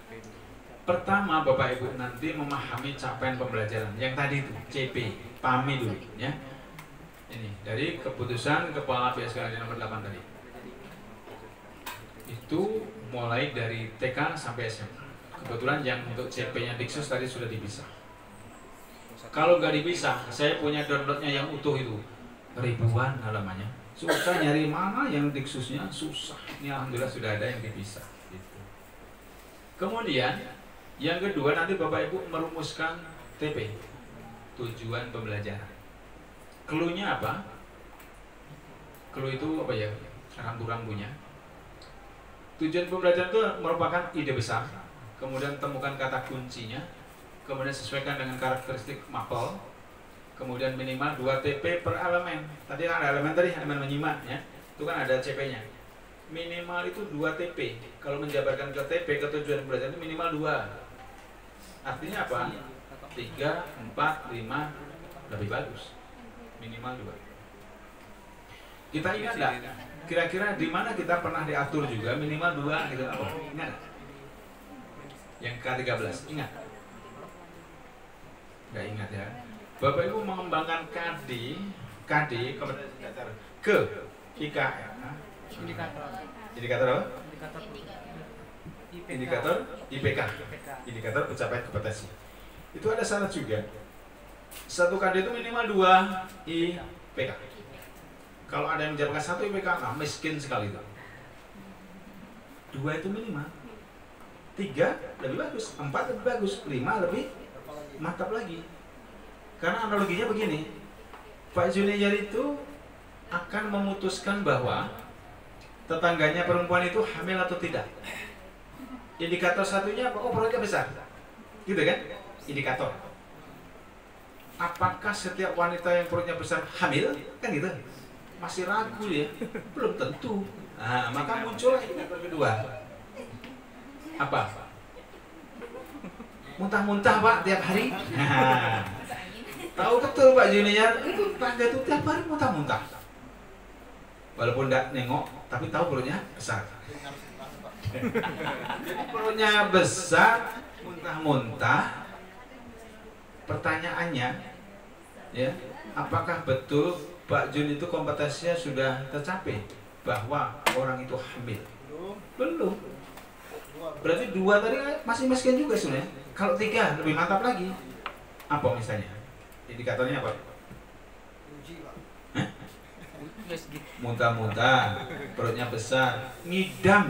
[SPEAKER 2] Pertama, Bapak Ibu nanti memahami capaian pembelajaran yang tadi itu CP, pahami dulu ya. Ini dari keputusan Kepala BSKD nomor 8 tadi. Itu mulai dari TK sampai SMA. Kebetulan yang untuk CP-nya Diksus tadi sudah dipisah. Kalau nggak dipisah, saya punya downloadnya yang utuh itu ribuan halamannya. Susah nyari mana yang Diksusnya, susah. Ini alhamdulillah sudah ada yang dipisah. Gitu. Kemudian yang kedua nanti Bapak Ibu merumuskan TP, tujuan pembelajaran. Clue-nya apa? Clue itu apa ya? Rambu-rambunya. Tujuan pembelajaran itu merupakan ide besar. Kemudian temukan kata kuncinya. Kemudian sesuaikan dengan karakteristik mapel. Kemudian minimal 2 TP per elemen. Tadi kan ada elemen tadi, elemen menyimak ya. Itu kan ada CP-nya. Minimal itu 2 TP. Kalau menjabarkan ke TP ke tujuan pembelajaran itu minimal 2. Artinya apa? 3, 4, 5 lebih bagus. Minimal 2. Kita ingat nggak? Kira-kira di mana kita pernah diatur juga minimal 2 gitu? Oh, ingat? Yang ke-13 ingat? Nggak ingat ya? Bapak Ibu mengembangkan KD ke IKR. Indikator apa? Indikator IPK. Indikator pencapaian kompetensi. Itu ada syarat juga. Satu KD itu minimal 2 IPK. Kalau ada yang menjawabkan 1 IPK, nah miskin sekali itu. 2 itu minimal. 3 lebih bagus, 4 lebih bagus, 5 lebih mantap lagi. Karena analoginya begini, Pak Junior itu akan memutuskan bahwa tetangganya perempuan itu hamil atau tidak. Indikator satunya apa? Oh, perutnya besar. Gitu kan? Indikator. Apakah setiap wanita yang perutnya besar hamil? Kan gitu. Masih ragu ya? Belum tentu. Nah, maka muncullah indikator kedua. Apa? Muntah-muntah Pak tiap hari. Nah, tahu betul Pak Junior, itu tangga itu tiap hari muntah-muntah. Walaupun tidak nengok, tapi tahu perutnya besar. Jadi perutnya besar, muntah-muntah. Pertanyaannya, ya, apakah betul Pak Jun itu kompetensinya sudah tercapai bahwa orang itu hamil? Belum. Berarti 2 tadi masih miskin juga sebenarnya. Kalau 3 lebih mantap lagi. Apa misalnya? Indikatornya apa? muntah-muntah, perutnya besar, ngidam.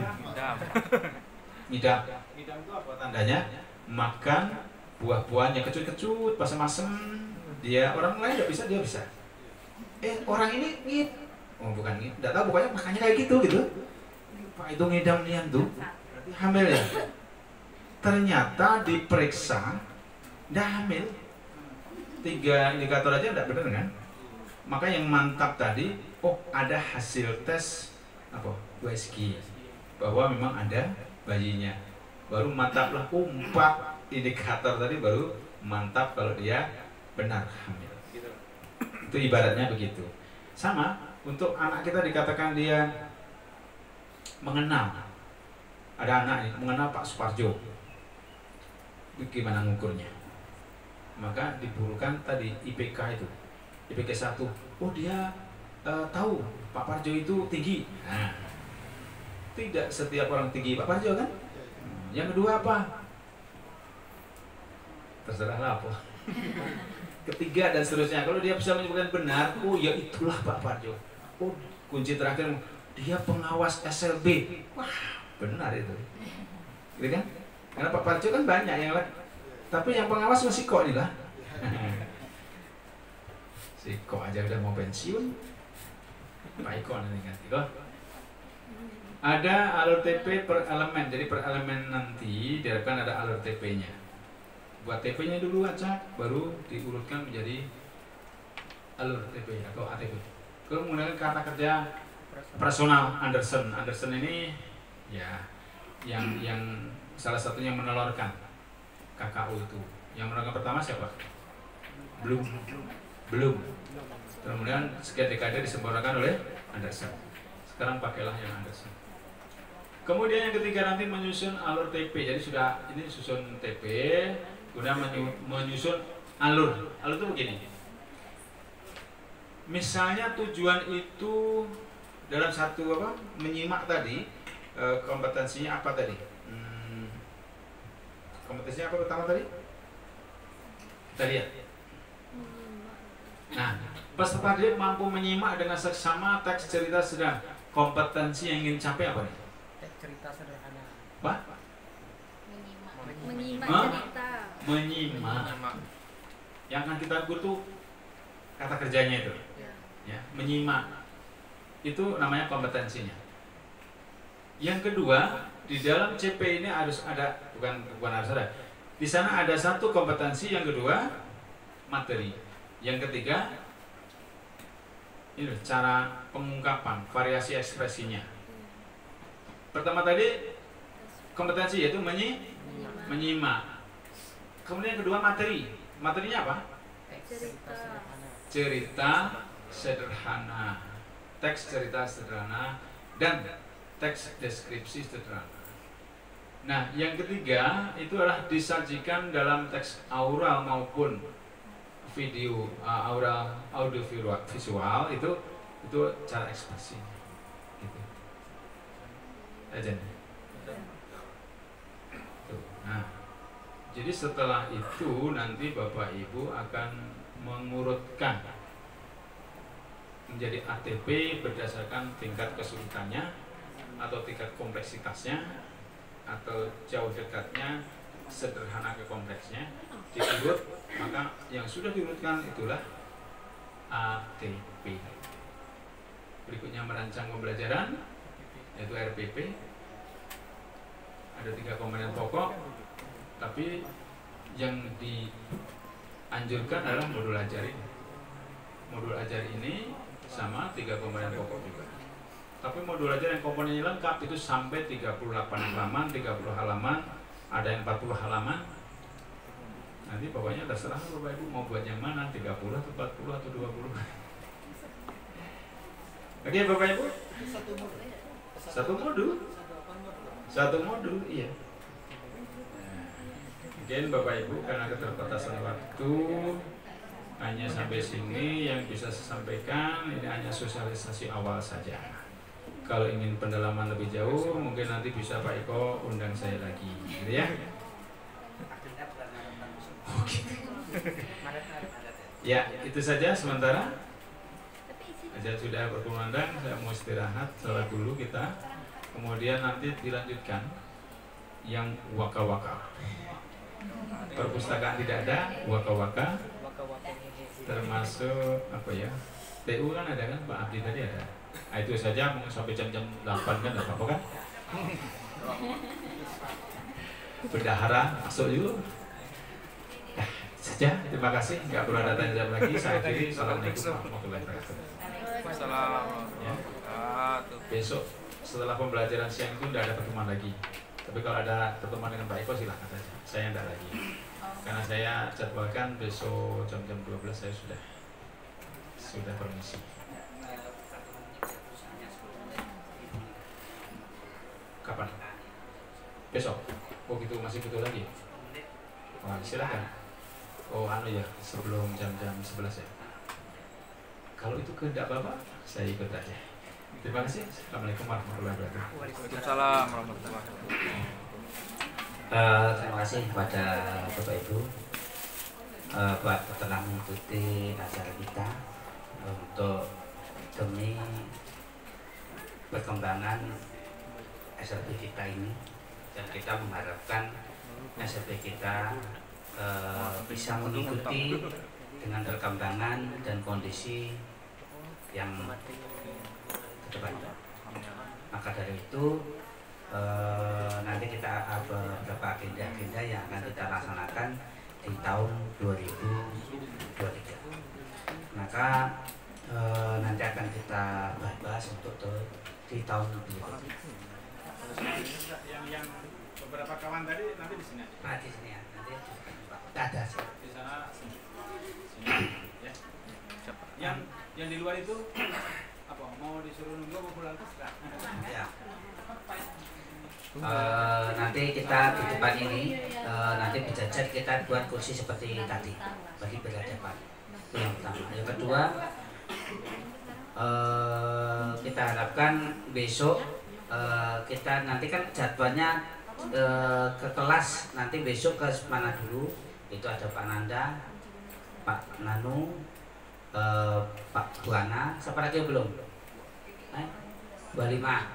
[SPEAKER 2] Ngidam itu apa tandanya? Makan buah-buahan yang kecut-kecut, masam-masam. Dia orang lain nggak bisa, dia bisa. Orang ini oh bukan ngid, nggak tahu pokoknya makannya kayak gitu. Pak itu ngidam nian tuh, berarti hamil ya. Ternyata diperiksa, nggak hamil. 3 indikator aja nggak benar kan? Maka yang mantap tadi, ada hasil tes apa? USG bahwa memang ada bayinya. Baru mantaplah 4 indikator tadi baru mantap kalau dia benar hamil. Itu ibaratnya begitu. Sama untuk anak kita dikatakan dia mengenal. Ada anak nih mengenal Pak Suparjo. Gimana ngukurnya? Maka dibutuhkan tadi IPK itu, IPK 1. Dia tahu Pak Parjo itu tinggi. Nah, tidak setiap orang tinggi Pak Parjo kan? Yang kedua apa? Terserahlah apa. Ketiga dan seterusnya. Kalau dia bisa menyebutkan benar, ya itulah Pak Parjo. Kunci terakhir dia pengawas SLB. Wah, benar itu. Gitu kan? Karena Pak Parjo kan banyak yang lain. Tapi yang pengawas masih kok nih lah. Si kok aja udah mau pensiun. Pak Iko nanti ganti loh. Ada alur TP per elemen. Jadi per elemen nanti diharapkan ada alur TP-nya. Buat TP-nya dulu aja, baru diurutkan menjadi alur TP atau ATP. Kalau menggunakan kata kerja personal Anderson. Anderson ini ya yang salah satunya menelurkan KKU itu. Yang menelurkan pertama siapa? Belum. Kemudian sekian dekade disempurnakan oleh Anderson. Sekarang pakailah yang Anderson. Kemudian yang ketiga nanti menyusun alur TP. Jadi sudah ini susun TP, kemudian menyusun alur. Alur itu begini. Misalnya tujuan itu dalam satu menyimak tadi, kompetensinya apa tadi? Kompetensinya apa pertama tadi? Kita lihat. Nah, peserta didik mampu menyimak dengan seksama teks cerita sederhana. Kompetensi yang ingin capai apa nih?
[SPEAKER 6] Teks cerita sederhana.
[SPEAKER 2] Apa?
[SPEAKER 3] Menyimak cerita.
[SPEAKER 2] Menyimak. Yang akan kita ukur tuh kata kerjanya itu. Ya, menyimak. Itu namanya kompetensinya. Yang kedua, di dalam CP ini harus ada bukan harus ada. Di sana ada satu kompetensi, yang kedua materi, yang ketiga ini cara pengungkapan, variasi ekspresinya. Pertama tadi kompetensi yaitu menyimak. Kemudian yang kedua materi. Materinya apa? Cerita sederhana, teks cerita sederhana dan teks deskripsi sederhana. Nah, yang ketiga itu adalah disajikan dalam teks aural maupun video, audio visual itu cara ekspresi. Gitu. Aja nih. Nah, jadi setelah itu nanti Bapak Ibu akan mengurutkan menjadi ATP berdasarkan tingkat kesulitannya atau tingkat kompleksitasnya atau jauh dekatnya, sederhana ke kompleksnya, diurut, maka yang sudah diurutkan itulah ATP. Berikutnya merancang pembelajaran, yaitu RPP. Ada 3 komponen pokok, tapi yang dianjurkan adalah modul ajar ini. Modul ajar ini sama 3 komponen pokok juga. Tapi modul ajar yang komponennya lengkap itu sampai 38 halaman, 30 halaman, ada yang 40 halaman. Nanti pokoknya terserah Bapak Ibu mau buat yang mana, 30 atau 40 atau 20. Oke Bapak Ibu? Satu modul, iya. Mungkin Bapak Ibu karena keterbatasan waktu hanya sampai sini yang bisa saya sampaikan. Ini hanya sosialisasi awal saja. Kalau ingin pendalaman lebih jauh, mungkin nanti bisa Pak Iko undang saya lagi, gitu ya. Ya, itu saja sementara. Aja sudah berkumandang, saya mau istirahat, salat dulu kita. Kemudian nanti dilanjutkan yang waka-waka. Perpustakaan tidak ada, waka-waka. Termasuk apa ya? TU kan ada kan, Pak Abdi tadi ada. Nah, itu saja mau sampai jam-jam 8 kan, apa-apa kan? Bendahara masuk juga. Saja, terima kasih. Nggak perlu ada tanya jawab lagi. Saya akhiri. Assalamualaikum warahmatullahi wabarakatuh. Ya. Besok setelah pembelajaran siang itu tidak ada pertemuan lagi. Tapi kalau ada pertemuan dengan Pak Eko silahkan saja. Saya tidak lagi. Karena saya jadwalkan besok jam-jam 12 saya sudah permisi. Kapan? Besok? Oh gitu, masih butuh lagi? Oh, silakan. Oh anu ya, sebelum jam-jam 11 ya. Kalau itu kehendak Bapak, saya ikut aja. Terima kasih. Assalamualaikum warahmatullahi wabarakatuh.
[SPEAKER 7] Waalaikumsalam warahmatullahi wabarakatuh.
[SPEAKER 1] Terima kasih kepada Bapak Ibu buat telah mengikuti acara kita untuk demi perkembangan SLB kita ini, dan kita mengharapkan SLB kita bisa mengikuti dengan perkembangan dan kondisi yang ke depan. Maka dari itu nanti kita ada beberapa agenda-agenda yang akan kita laksanakan di tahun 2023. Maka nanti akan kita bahas untuk di tahun berikutnya.
[SPEAKER 2] Yang beberapa kawan tadi nanti di sini.
[SPEAKER 1] Nah, di sini ya. Nanti ada sih.
[SPEAKER 2] Di sana sini. Ya. Yang di luar itu apa? Mau disuruh nunggu mau pulang terserah.
[SPEAKER 1] Ya. Nanti kita di depan ini nanti berjajar, kita buat kursi seperti tadi, bagi berhadapan. Itu yang pertama. Yang kedua, kita harapkan besok kita nanti kan jadwalnya ke kelas nanti besok ke mana dulu, itu ada Pak Nanda, Pak Nanu, Pak Buana, siapa lagi belum? Bu Lima,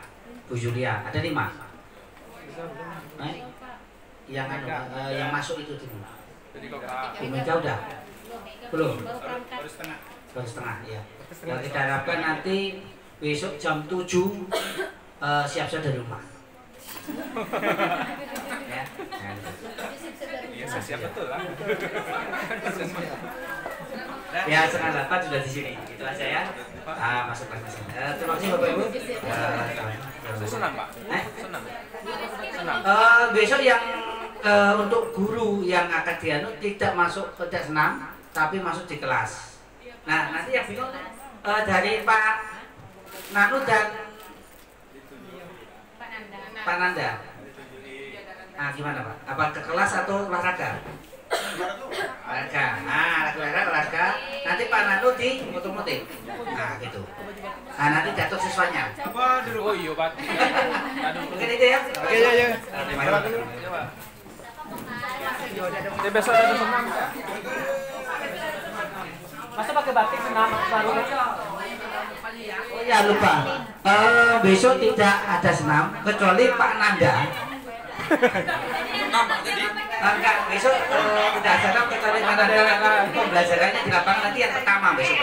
[SPEAKER 1] Bu Julia, ada 5. Yang yang masuk itu dulu. Bu Mega udah? Belum? Baru setengah, ya. Yang kita harapkan nanti besok jam 7 siap-siap dari rumah. Ya,
[SPEAKER 7] Iya, saya siap betul lah.
[SPEAKER 1] ya setengah 8 sudah di sini. Itu aja ya. Masuk kelas mesin. Terima kasih Bapak Ibu.
[SPEAKER 7] Senang Pak. Senang.
[SPEAKER 1] Besok yang untuk guru yang akan dianu tidak masuk tidak senam, tapi masuk di kelas. Nah nanti yang bingung dari Pak Nanu dan Pak Nanda. Nah gimana Pak? Apa ke kelas atau olahraga? Olahraga. Nah olahraga. Nanti Pak Nanu di otomotif. Nah gitu. Nah nanti jatuh siswanya.
[SPEAKER 7] Apa dulu? Oh iya Pak.
[SPEAKER 1] Mungkin itu ya.
[SPEAKER 7] Oke ya.
[SPEAKER 1] Terima kasih.
[SPEAKER 7] Dia besok ada semua. Masa pakai batik senam baru?
[SPEAKER 1] Oh ya lupa. Besok tidak ada senam kecuali Pak Nanda. Enggak, besok tidak ada senam kecuali Pak Nanda. Pembelajarannya di lapangan nanti yang pertama besok.